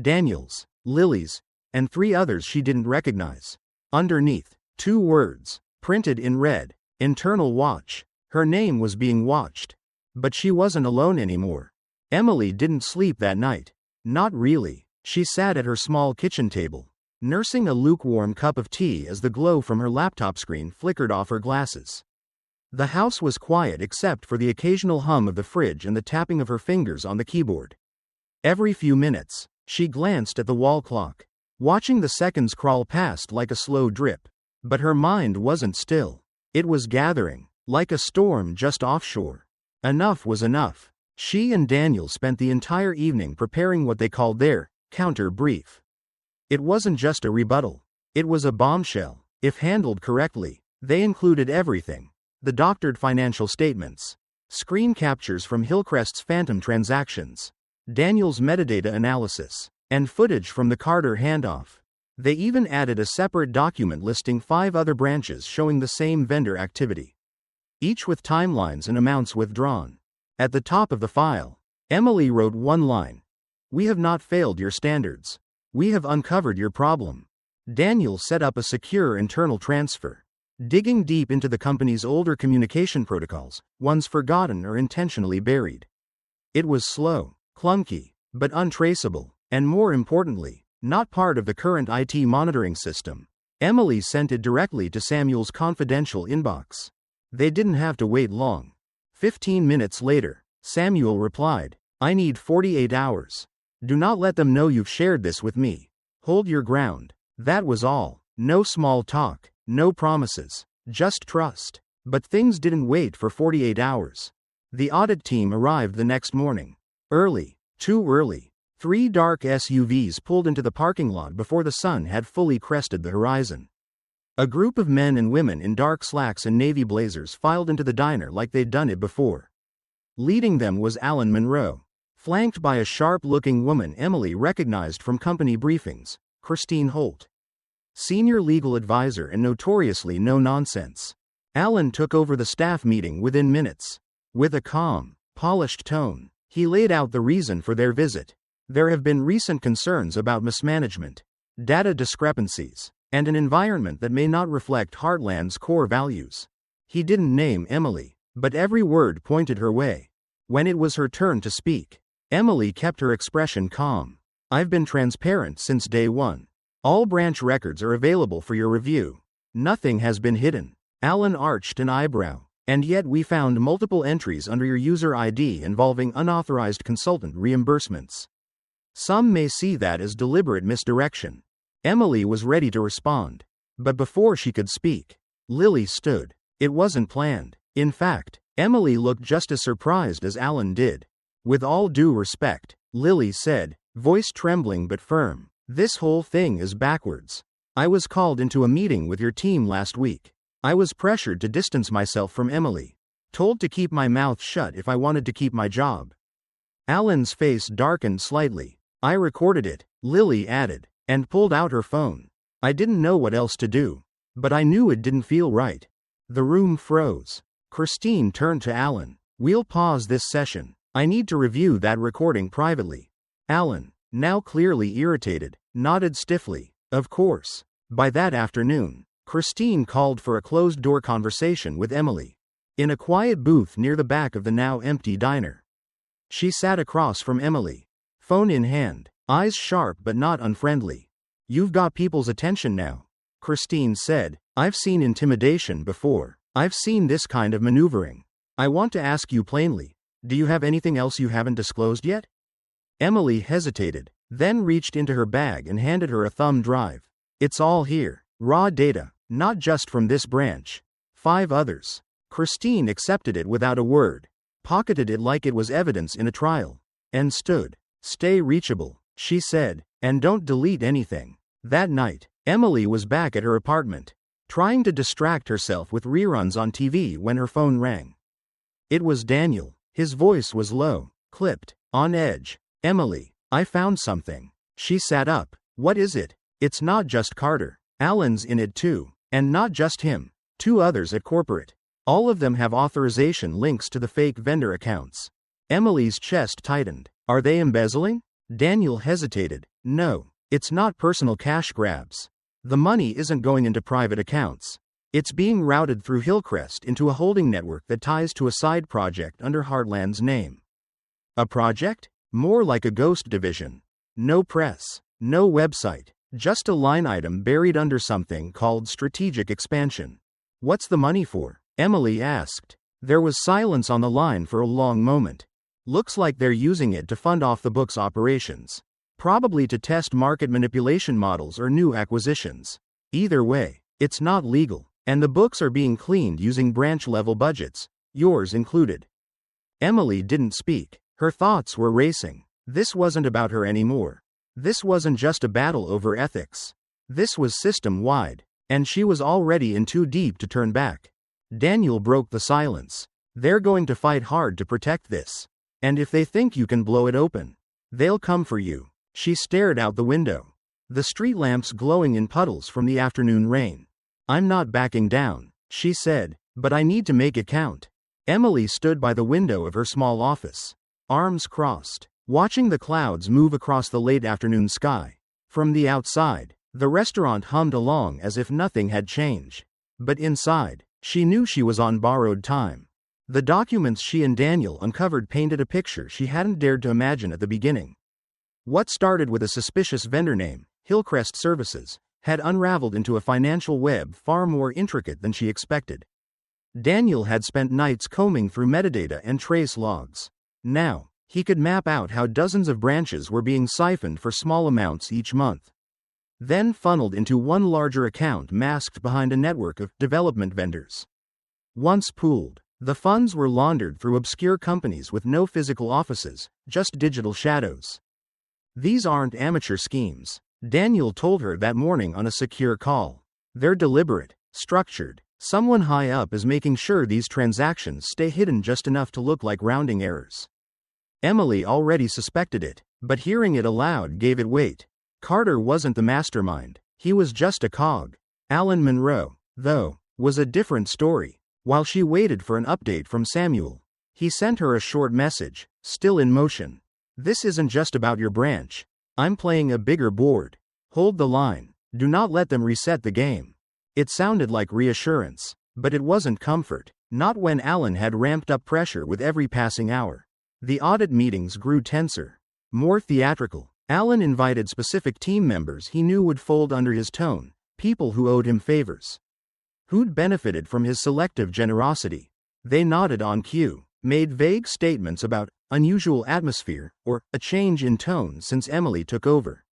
S1: Daniel's, Lily's, and 3 others she didn't recognize. Underneath, 2 words, printed in red. Internal watch. Her name was being watched. But she wasn't alone anymore. Emily didn't sleep that night. Not really. She sat at her small kitchen table, nursing a lukewarm cup of tea as the glow from her laptop screen flickered off her glasses. The house was quiet except for the occasional hum of the fridge and the tapping of her fingers on the keyboard. Every few minutes, she glanced at the wall clock, watching the seconds crawl past like a slow drip. But her mind wasn't still. It was gathering, like a storm just offshore. Enough was enough. She and Daniel spent the entire evening preparing what they called their counter brief. It wasn't just a rebuttal. It was a bombshell. If handled correctly, they included everything. The doctored financial statements, screen captures from Hillcrest's phantom transactions, Daniel's metadata analysis, and footage from the Carter handoff. They even added a separate document listing 5 other branches showing the same vendor activity. each with timelines and amounts withdrawn. At the top of the file, Emily wrote one line. "We have not failed your standards. We have uncovered your problem." Daniel set up a secure internal transfer, digging deep into the company's older communication protocols, ones forgotten or intentionally buried. It was slow, clunky, but untraceable, and more importantly, not part of the current IT monitoring system. Emily sent it directly to Samuel's confidential inbox. They didn't have to wait long. 15 minutes later, Samuel replied, "I need 48 hours. Do not let them know you've shared this with me. Hold your ground." That was all. No small talk, no promises, just trust. But things didn't wait for 48 hours. The audit team arrived the next morning. Early, too early. 3 dark SUVs pulled into the parking lot before the sun had fully crested the horizon. A group of men and women in dark slacks and navy blazers filed into the diner like they'd done it before. Leading them was Alan Monroe, flanked by a sharp-looking woman Emily recognized from company briefings, Christine Holt, senior legal advisor and notoriously no-nonsense. Alan took over the staff meeting within minutes. With a calm, polished tone, he laid out the reason for their visit. There have been recent concerns about mismanagement, data discrepancies, and an environment that may not reflect Heartland's core values. He didn't name Emily, but every word pointed her way. When it was her turn to speak, Emily kept her expression calm. "I've been transparent since day one. All branch records are available for your review. Nothing has been hidden." Alan arched an eyebrow. "And yet we found multiple entries under your user ID involving unauthorized consultant reimbursements. Some may see that as deliberate misdirection." Emily was ready to respond. But before she could speak, Lily stood. It wasn't planned. In fact, Emily looked just as surprised as Alan did. "With all due respect," Lily said, voice trembling but firm, "this whole thing is backwards. I was called into a meeting with your team last week. I was pressured to distance myself from Emily, told to keep my mouth shut if I wanted to keep my job." Alan's face darkened slightly. "I recorded it," Lily added, and pulled out her phone. "I didn't know what else to do. But I knew it didn't feel right." The room froze. Christine turned to Alan. "We'll pause this session. I need to review that recording privately." Alan, now clearly irritated, nodded stiffly. Of course. By that afternoon, Christine called for a closed-door conversation with Emily, in a quiet booth near the back of the now empty diner. She sat across from Emily, phone in hand, eyes sharp but not unfriendly. "You've got people's attention now," Christine said. "I've seen intimidation before. I've seen this kind of maneuvering. I want to ask you plainly, do you have anything else you haven't disclosed yet?" Emily hesitated, then reached into her bag and handed her a thumb drive. "It's all here. Raw data, not just from this branch. 5 others." Christine accepted it without a word, pocketed it like it was evidence in a trial, and stood. "Stay reachable," she said, "and don't delete anything." That night, Emily was back at her apartment, trying to distract herself with reruns on TV when her phone rang. It was Daniel. His voice was low, clipped, on edge. "Emily, I found something." She sat up. "What is it?" "It's not just Carter. Alan's in it too. And not just him. 2 others at corporate. All of them have authorization links to the fake vendor accounts." Emily's chest tightened. "Are they embezzling?" Daniel hesitated. "No. It's not personal cash grabs. The money isn't going into private accounts. It's being routed through Hillcrest into a holding network that ties to a side project under Heartland's name." "A project?" "More like a ghost division. No press, no website, just a line item buried under something called strategic expansion." "What's the money for?" Emily asked. There was silence on the line for a long moment. "Looks like they're using it to fund off-the-books operations. Probably to test market manipulation models or new acquisitions. Either way, it's not legal, and the books are being cleaned using branch-level budgets, yours included." Emily didn't speak. Her thoughts were racing. This wasn't about her anymore. This wasn't just a battle over ethics. This was system-wide, and she was already in too deep to turn back. Daniel broke the silence. "They're going to fight hard to protect this. And if they think you can blow it open, they'll come for you." She stared out the window, the street lamps glowing in puddles from the afternoon rain. "I'm not backing down," she said, But I need to make it count. Emily stood by the window of her small office, arms crossed, watching the clouds move across the late afternoon sky. From the outside, the restaurant hummed along as if nothing had changed. But inside, she knew she was on borrowed time. The documents she and Daniel uncovered painted a picture she hadn't dared to imagine at the beginning. What started with a suspicious vendor name, Hillcrest Services, had unraveled into a financial web far more intricate than she expected. Daniel had spent nights combing through metadata and trace logs. Now, he could map out how dozens of branches were being siphoned for small amounts each month, then funneled into one larger account masked behind a network of development vendors. Once pooled, the funds were laundered through obscure companies with no physical offices, just digital shadows. These aren't amateur schemes, Daniel told her that morning on a secure call. They're deliberate, structured. Someone high up is making sure these transactions stay hidden just enough to look like rounding errors. Emily already suspected it, but hearing it aloud gave it weight. Carter wasn't the mastermind, he was just a cog. Alan Monroe, though, was a different story. While she waited for an update from Samuel, he sent her a short message, still in motion. This isn't just about your branch. I'm playing a bigger board. Hold the line. Do not let them reset the game. It sounded like reassurance, but it wasn't comfort, not when Alan had ramped up pressure with every passing hour. The audit meetings grew tenser, more theatrical. Alan invited specific team members he knew would fold under his tone, people who owed him favors, who'd benefited from his selective generosity. They nodded on cue, made vague statements about unusual atmosphere or a change in tone since Emily took over.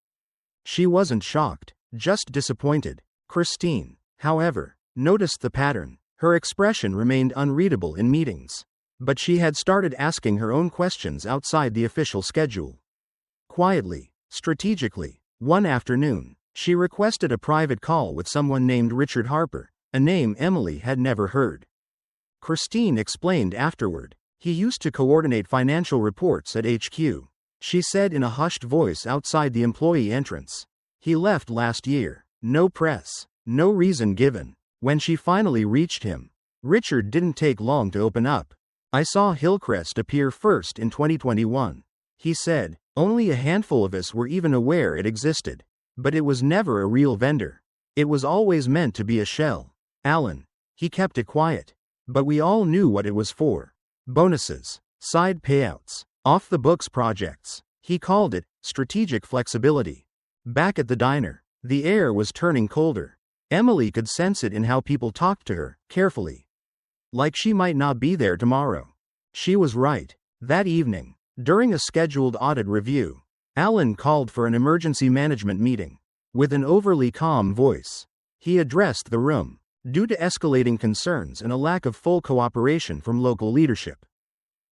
S1: She wasn't shocked, just disappointed. Christine, however, noticed the pattern. Her expression remained unreadable in meetings, but she had started asking her own questions outside the official schedule. Quietly, strategically, one afternoon, she requested a private call with someone named Richard Harper, a name Emily had never heard. Christine explained afterward. He used to coordinate financial reports at HQ, she said in a hushed voice outside the employee entrance. He left last year. No press, no reason given. When she finally reached him, Richard didn't take long to open up. I saw Hillcrest appear first in 2021. He said, only a handful of us were even aware it existed. But it was never a real vendor. It was always meant to be a shell. Alan. He kept it quiet. But we all knew what it was for. Bonuses, side payouts, off-the-books projects. He called it strategic flexibility. Back at the diner, the air was turning colder. Emily could sense it in how people talked to her, carefully. Like she might not be there tomorrow. She was right. That evening, during a scheduled audit review, Alan called for an emergency management meeting. With an overly calm voice, he addressed the room. Due to escalating concerns and a lack of full cooperation from local leadership,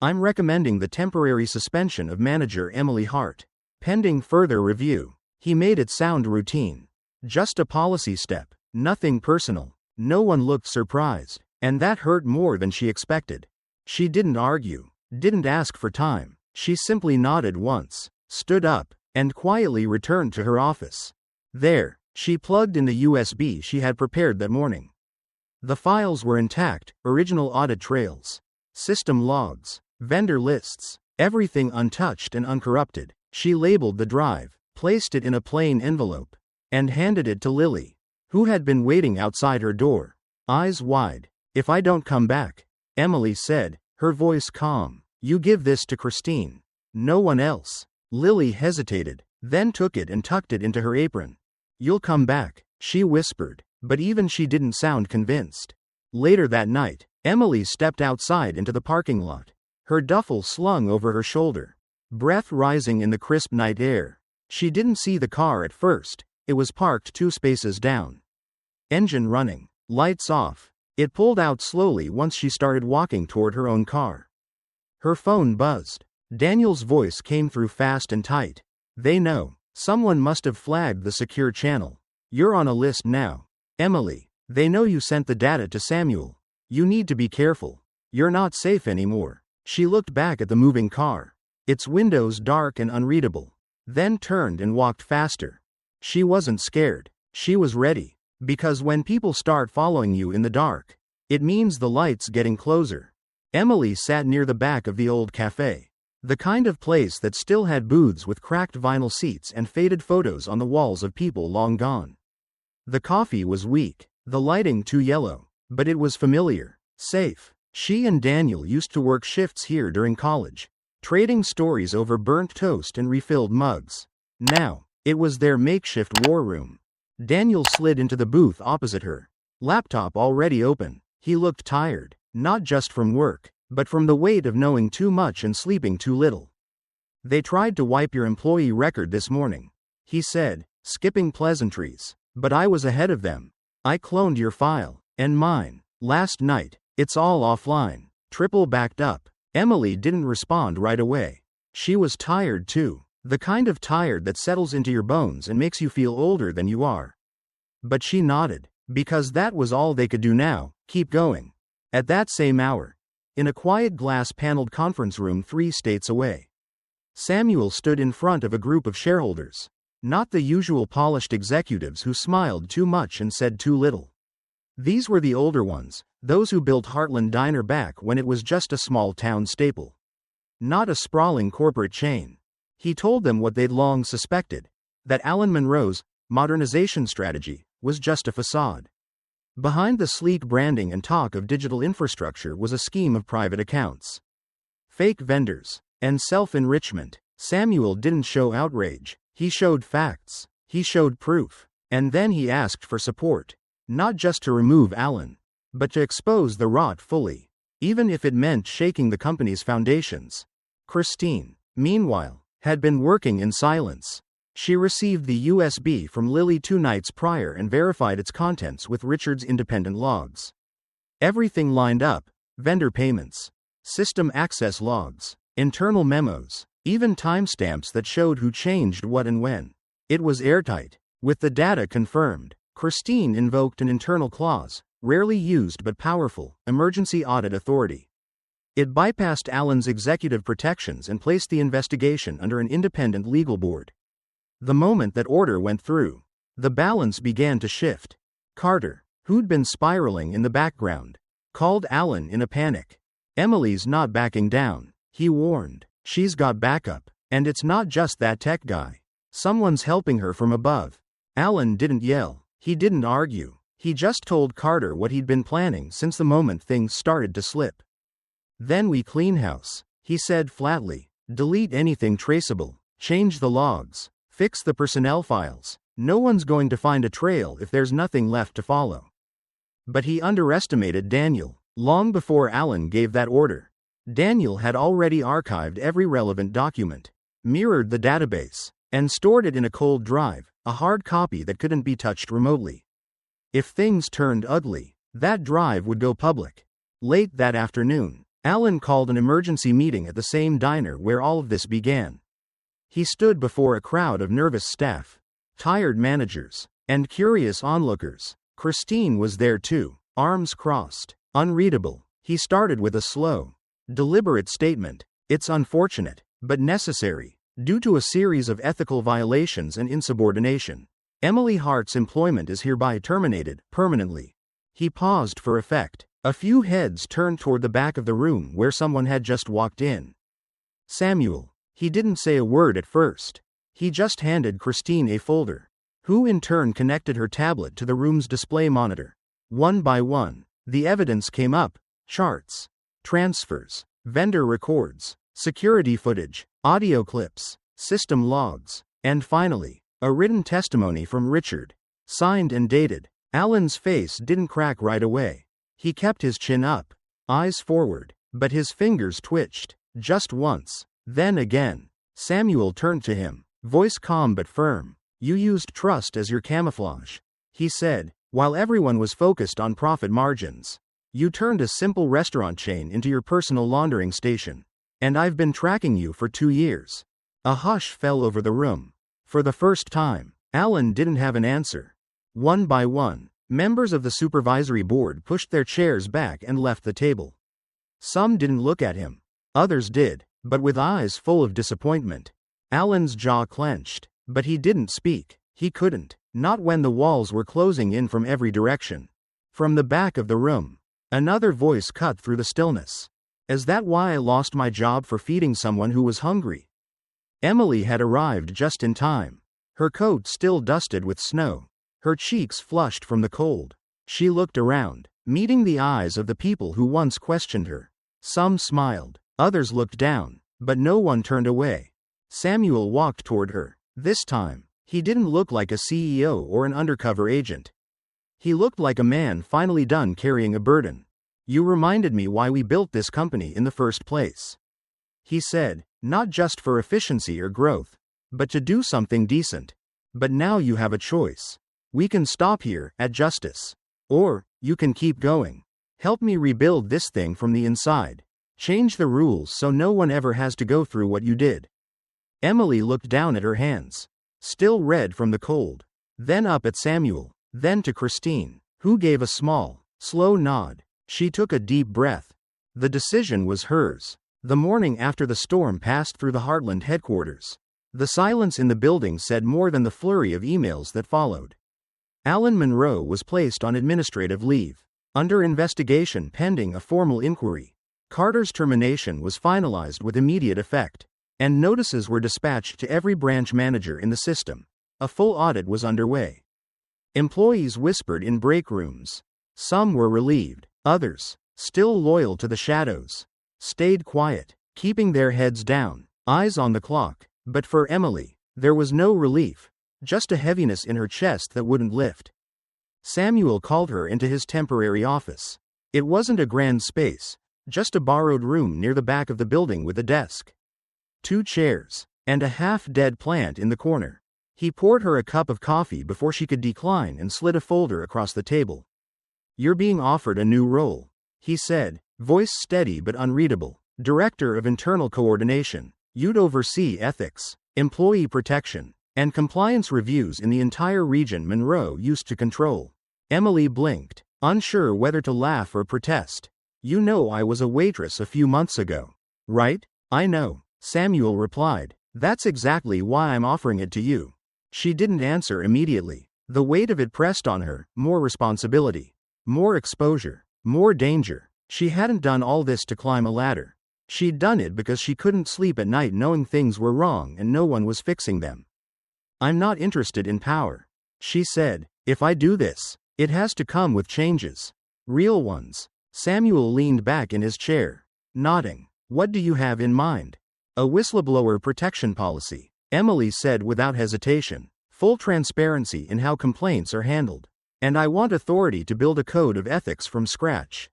S1: I'm recommending the temporary suspension of manager Emily Hart. Pending further review. He made it sound routine. Just a policy step, nothing personal. No one looked surprised, and that hurt more than she expected. She didn't argue, didn't ask for time. She simply nodded once, stood up, and quietly returned to her office. There, she plugged in the USB she had prepared that morning. The files were intact, original audit trails, system logs, vendor lists, everything untouched and uncorrupted. She labeled the drive, placed it in a plain envelope, and handed it to Lily, who had been waiting outside her door, eyes wide. If I don't come back, Emily said, her voice calm, you give this to Christine. No one else. Lily hesitated, then took it and tucked it into her apron. You'll come back, she whispered. But even she didn't sound convinced. Later that night, Emily stepped outside into the parking lot, her duffel slung over her shoulder, breath rising in the crisp night air. She didn't see the car at first. It was parked 2 spaces down. Engine running, lights off. It pulled out slowly once she started walking toward her own car. Her phone buzzed. Daniel's voice came through fast and tight. They know. Someone must have flagged the secure channel. You're on a list now. Emily, they know you sent the data to Samuel. You need to be careful. You're not safe anymore. She looked back at the moving car, its windows dark and unreadable, then turned and walked faster. She wasn't scared. She was ready. Because when people start following you in the dark, It means the light's getting closer. Emily sat near the back of the old cafe. The kind of place that still had booths with cracked vinyl seats and faded photos on the walls of people long gone. The coffee was weak, the lighting too yellow, but it was familiar, safe. She and Daniel used to work shifts here during college, trading stories over burnt toast and refilled mugs. Now, it was their makeshift war room. Daniel slid into the booth opposite her, laptop already open. He looked tired, not just from work, but from the weight of knowing too much and sleeping too little. They tried to wipe your employee record this morning, he said, skipping pleasantries. But I was ahead of them. I cloned your file, and mine, last night. It's all offline. Triple backed up. Emily didn't respond right away. She was tired too. The kind of tired that settles into your bones and makes you feel older than you are. But she nodded, because that was all they could do now, keep going. At that same hour, in a quiet glass-paneled conference room 3 states away, Samuel stood in front of a group of shareholders. Not the usual polished executives who smiled too much and said too little. These were the older ones, those who built Heartland Diner back when it was just a small-town staple. Not a sprawling corporate chain. He told them what they'd long suspected, that Alan Monroe's modernization strategy was just a facade. Behind the sleek branding and talk of digital infrastructure was a scheme of private accounts, fake vendors, and self-enrichment. Samuel didn't show outrage. He showed facts. He showed proof. And then he asked for support. Not just to remove Alan, but to expose the rot fully, even if it meant shaking the company's foundations. Christine, meanwhile, had been working in silence. She received the USB from Lily 2 nights prior and verified its contents with Richard's independent logs. Everything lined up: vendor payments, system access logs, internal memos, even timestamps that showed who changed what and when. It was airtight. With the data confirmed, Christine invoked an internal clause, rarely used but powerful, emergency audit authority. It bypassed Alan's executive protections and placed the investigation under an independent legal board. The moment that order went through, the balance began to shift. Carter, who'd been spiraling in the background, called Alan in a panic. Emily's not backing down, he warned. She's got backup, and it's not just that tech guy. Someone's helping her from above. Alan didn't yell. He didn't argue. He just told Carter what he'd been planning since the moment things started to slip. Then we clean house, he said flatly. Delete anything traceable, change the logs, fix the personnel files. No one's going to find a trail if there's nothing left to follow. But he underestimated Daniel. Long before Alan gave that order, Daniel had already archived every relevant document, mirrored the database, and stored it in a cold drive, a hard copy that couldn't be touched remotely. If things turned ugly, that drive would go public. Late that afternoon, Alan called an emergency meeting at the same diner where all of this began. He stood before a crowd of nervous staff, tired managers, and curious onlookers. Christine was there too, arms crossed, unreadable. He started with a slow, deliberate statement. It's unfortunate, but necessary, due to a series of ethical violations and insubordination. Emily Hart's employment is hereby terminated, permanently. He paused for effect. A few heads turned toward the back of the room where someone had just walked in. Samuel. He didn't say a word at first. He just handed Christine a folder, who in turn connected her tablet to the room's display monitor. One by one, the evidence came up: charts, transfers, vendor records, security footage, audio clips, system logs, and finally, a written testimony from Richard, signed and dated. Alan's face didn't crack right away. He kept his chin up, eyes forward, but his fingers twitched, just once, then again. Samuel turned to him, voice calm but firm. You used trust as your camouflage, he said, while everyone was focused on profit margins. You turned a simple restaurant chain into your personal laundering station. And I've been tracking you for 2 years. A hush fell over the room. For the first time, Alan didn't have an answer. One by one, members of the supervisory board pushed their chairs back and left the table. Some didn't look at him. Others did, but with eyes full of disappointment. Alan's jaw clenched, but he didn't speak. He couldn't, not when the walls were closing in from every direction. From the back of the room, Another voice cut through the stillness. Is that why I lost my job for feeding someone who was hungry? Emily had arrived just in time. Her coat still dusted with snow. Her cheeks flushed from the cold. She looked around, meeting the eyes of the people who once questioned her. Some smiled, others looked down, but no one turned away. Samuel walked toward her. This time, he didn't look like a CEO or an undercover agent. He looked like a man finally done carrying a burden. You reminded me why we built this company in the first place, he said, not just for efficiency or growth, but to do something decent. But now you have a choice. We can stop here, at justice. Or, you can keep going. Help me rebuild this thing from the inside. Change the rules so no one ever has to go through what you did. Emily looked down at her hands, still red from the cold, then up at Samuel, then to Christine, who gave a small, slow nod. She took a deep breath. The decision was hers. The morning after the storm passed through the Heartland headquarters, the silence in the building said more than the flurry of emails that followed. Alan Monroe was placed on administrative leave, under investigation pending a formal inquiry. Carter's termination was finalized with immediate effect, and notices were dispatched to every branch manager in the system. A full audit was underway. Employees whispered in break rooms. Some were relieved. Others, still loyal to the shadows, stayed quiet, keeping their heads down, eyes on the clock. But for Emily, there was no relief, just a heaviness in her chest that wouldn't lift. Samuel called her into his temporary office. It wasn't a grand space, just a borrowed room near the back of the building with a desk, 2 chairs, and a half-dead plant in the corner. He poured her a cup of coffee before she could decline and slid a folder across the table. You're being offered a new role, he said, voice steady but unreadable. Director of Internal Coordination. You'd oversee ethics, employee protection, and compliance reviews in the entire region Monroe used to control. Emily blinked, unsure whether to laugh or protest. You know I was a waitress a few months ago, right? I know, Samuel replied. That's exactly why I'm offering it to you. She didn't answer immediately. The weight of it pressed on her, more responsibility, more exposure, more danger. She hadn't done all this to climb a ladder. She'd done it because she couldn't sleep at night knowing things were wrong and no one was fixing them. I'm not interested in power, she said. If I do this, it has to come with changes. Real ones. Samuel leaned back in his chair, nodding. What do you have in mind? A whistleblower protection policy, Emily said without hesitation. Full transparency in how complaints are handled. And I want authority to build a code of ethics from scratch.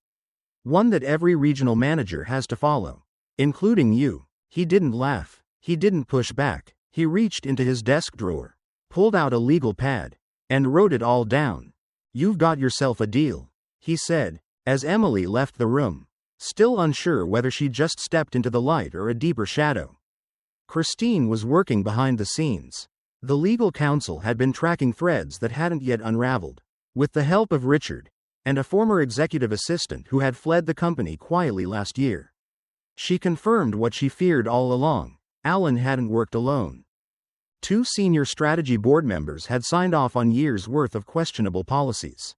S1: One that every regional manager has to follow. Including you. He didn't laugh. He didn't push back. He reached into his desk drawer, pulled out a legal pad, and wrote it all down. You've got yourself a deal, he said, as Emily left the room, still unsure whether she'd just stepped into the light or a deeper shadow. Christine was working behind the scenes. The legal counsel had been tracking threads that hadn't yet unraveled, with the help of Richard, and a former executive assistant who had fled the company quietly last year. She confirmed what she feared all along. Alan hadn't worked alone. 2 senior strategy board members had signed off on years' worth of questionable policies,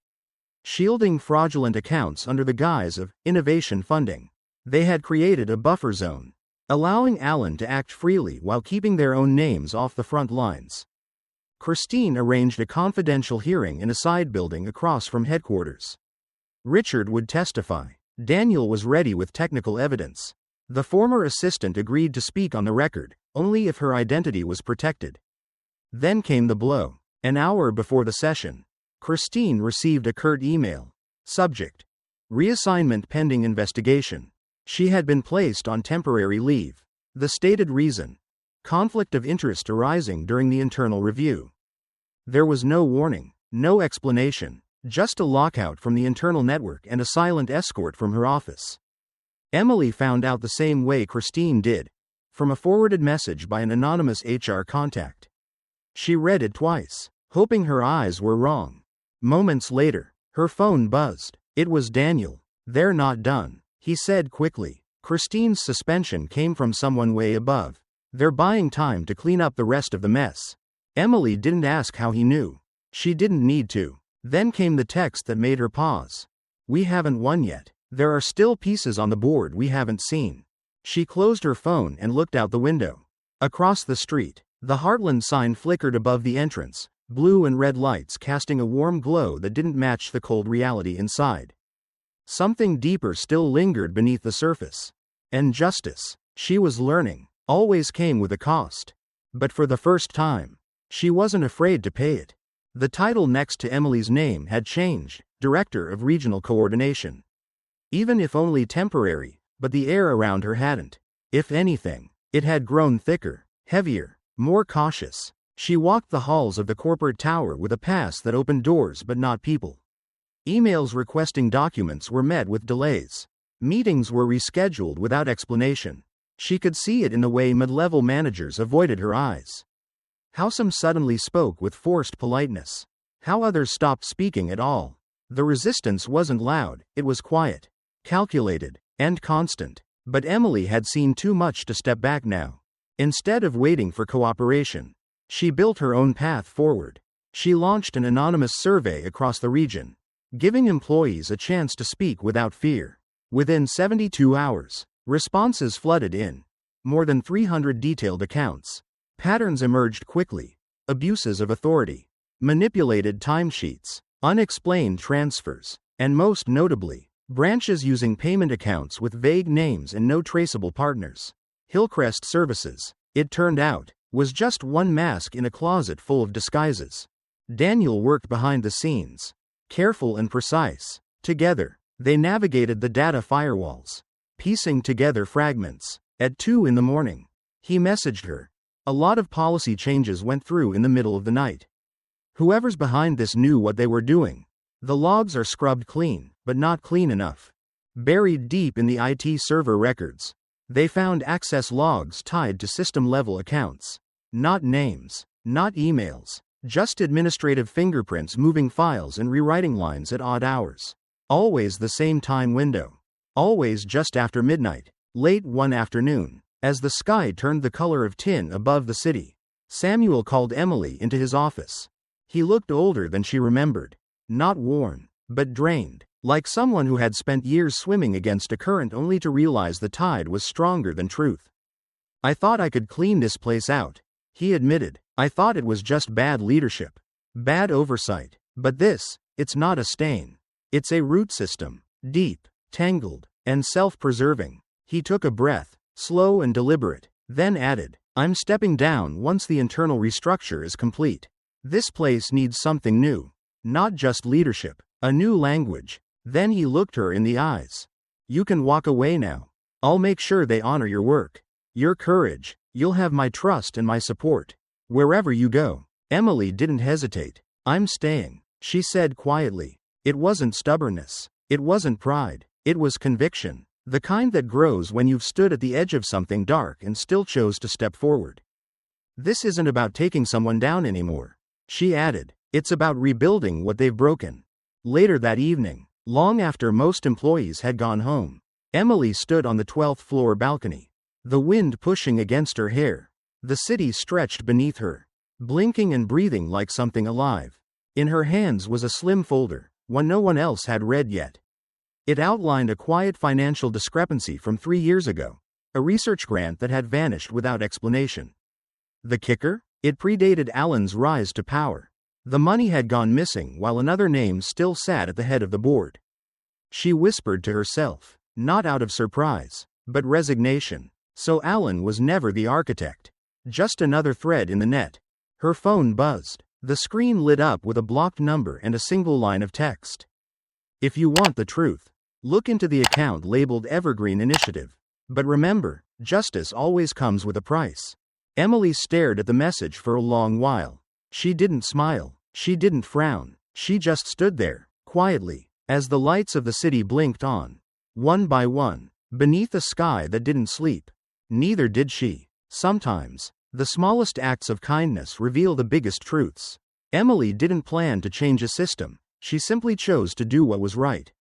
S1: shielding fraudulent accounts under the guise of innovation funding. They had created a buffer zone, allowing Alan to act freely while keeping their own names off the front lines. Christine arranged a confidential hearing in a side building across from headquarters. Richard would testify. Daniel was ready with technical evidence. The former assistant agreed to speak on the record, only if her identity was protected. Then came the blow. An hour before the session, Christine received a curt email. Subject: reassignment pending investigation. She had been placed on temporary leave. The stated reason: conflict of interest arising during the internal review. There was no warning, no explanation, just a lockout from the internal network and a silent escort from her office. Emily found out the same way Christine did, from a forwarded message by an anonymous HR contact. She read it twice, hoping her eyes were wrong. Moments later, her phone buzzed. It was Daniel. They're not done, he said quickly. Christine's suspension came from someone way above. They're buying time to clean up the rest of the mess. Emily didn't ask how he knew. She didn't need to. Then came the text that made her pause. We haven't won yet. There are still pieces on the board we haven't seen. She closed her phone and looked out the window. Across the street, the Heartland sign flickered above the entrance, blue and red lights casting a warm glow that didn't match the cold reality inside. Something deeper still lingered beneath the surface. And justice, she was learning, always came with a cost. But for the first time, she wasn't afraid to pay it. The title next to Emily's name had changed, Director of Regional Coordination. Even if only temporary, but the air around her hadn't. If anything, it had grown thicker, heavier, more cautious. She walked the halls of the corporate tower with a pass that opened doors but not people. Emails requesting documents were met with delays. Meetings were rescheduled without explanation. She could see it in the way mid-level managers avoided her eyes. How some suddenly spoke with forced politeness. How others stopped speaking at all. The resistance wasn't loud, it was quiet, calculated, and constant. But Emily had seen too much to step back now. Instead of waiting for cooperation, she built her own path forward. She launched an anonymous survey across the region, giving employees a chance to speak without fear. Within 72 hours, responses flooded in. More than 300 detailed accounts. Patterns emerged quickly. Abuses of authority, manipulated timesheets, unexplained transfers, and most notably, branches using payment accounts with vague names and no traceable partners. Hillcrest Services, it turned out, was just one mask in a closet full of disguises. Daniel worked behind the scenes, careful and precise. Together, they navigated the data firewalls, piecing together fragments. At 2 a.m, he messaged her. A lot of policy changes went through in the middle of the night. Whoever's behind this knew what they were doing. The logs are scrubbed clean, but not clean enough. Buried deep in the IT server records, they found access logs tied to system-level accounts. Not names, not emails, just administrative fingerprints moving files and rewriting lines at odd hours. Always the same time window. Always just after midnight. Late one afternoon, as the sky turned the color of tin above the city, Samuel called Emily into his office. He looked older than she remembered. Not worn, but drained, like someone who had spent years swimming against a current only to realize the tide was stronger than truth. I thought I could clean this place out, he admitted. I thought it was just bad leadership, bad oversight. But this, it's not a stain. It's a root system, deep, tangled, and self-preserving. He took a breath, slow and deliberate, then added, I'm stepping down once the internal restructure is complete. This place needs something new. Not just leadership, a new language. Then he looked her in the eyes. You can walk away now. I'll make sure they honor your work, your courage. You'll have my trust and my support. Wherever you go. Emily didn't hesitate. I'm staying, she said quietly. It wasn't stubbornness. It wasn't pride. It was conviction. The kind that grows when you've stood at the edge of something dark and still chose to step forward. This isn't about taking someone down anymore, she added. It's about rebuilding what they've broken. Later that evening, long after most employees had gone home, Emily stood on the 12th floor balcony, the wind pushing against her hair. The city stretched beneath her, blinking and breathing like something alive. In her hands was a slim folder, one no one else had read yet. It outlined a quiet financial discrepancy from 3 years ago, a research grant that had vanished without explanation. The kicker? It predated Alan's rise to power. The money had gone missing while another name still sat at the head of the board. She whispered to herself, not out of surprise, but resignation. So Alan was never the architect. Just another thread in the net. Her phone buzzed. The screen lit up with a blocked number and a single line of text. If you want the truth, look into the account labeled Evergreen Initiative. But remember, justice always comes with a price. Emily stared at the message for a long while. She didn't smile. She didn't frown. She just stood there, quietly, as the lights of the city blinked on, one by one, beneath a sky that didn't sleep. Neither did she. Sometimes, the smallest acts of kindness reveal the biggest truths. Emily didn't plan to change a system. She simply chose to do what was right,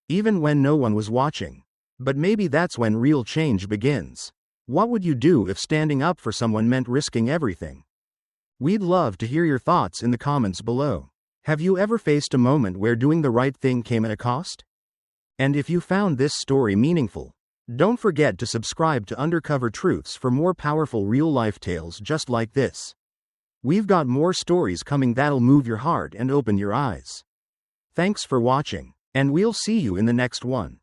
S1: even when no one was watching. But maybe that's when real change begins. What would you do if standing up for someone meant risking everything? We'd love to hear your thoughts in the comments below. Have you ever faced a moment where doing the right thing came at a cost? And if you found this story meaningful, don't forget to subscribe to Undercover Truths for more powerful real-life tales just like this. We've got more stories coming that'll move your heart and open your eyes. Thanks for watching, and we'll see you in the next one.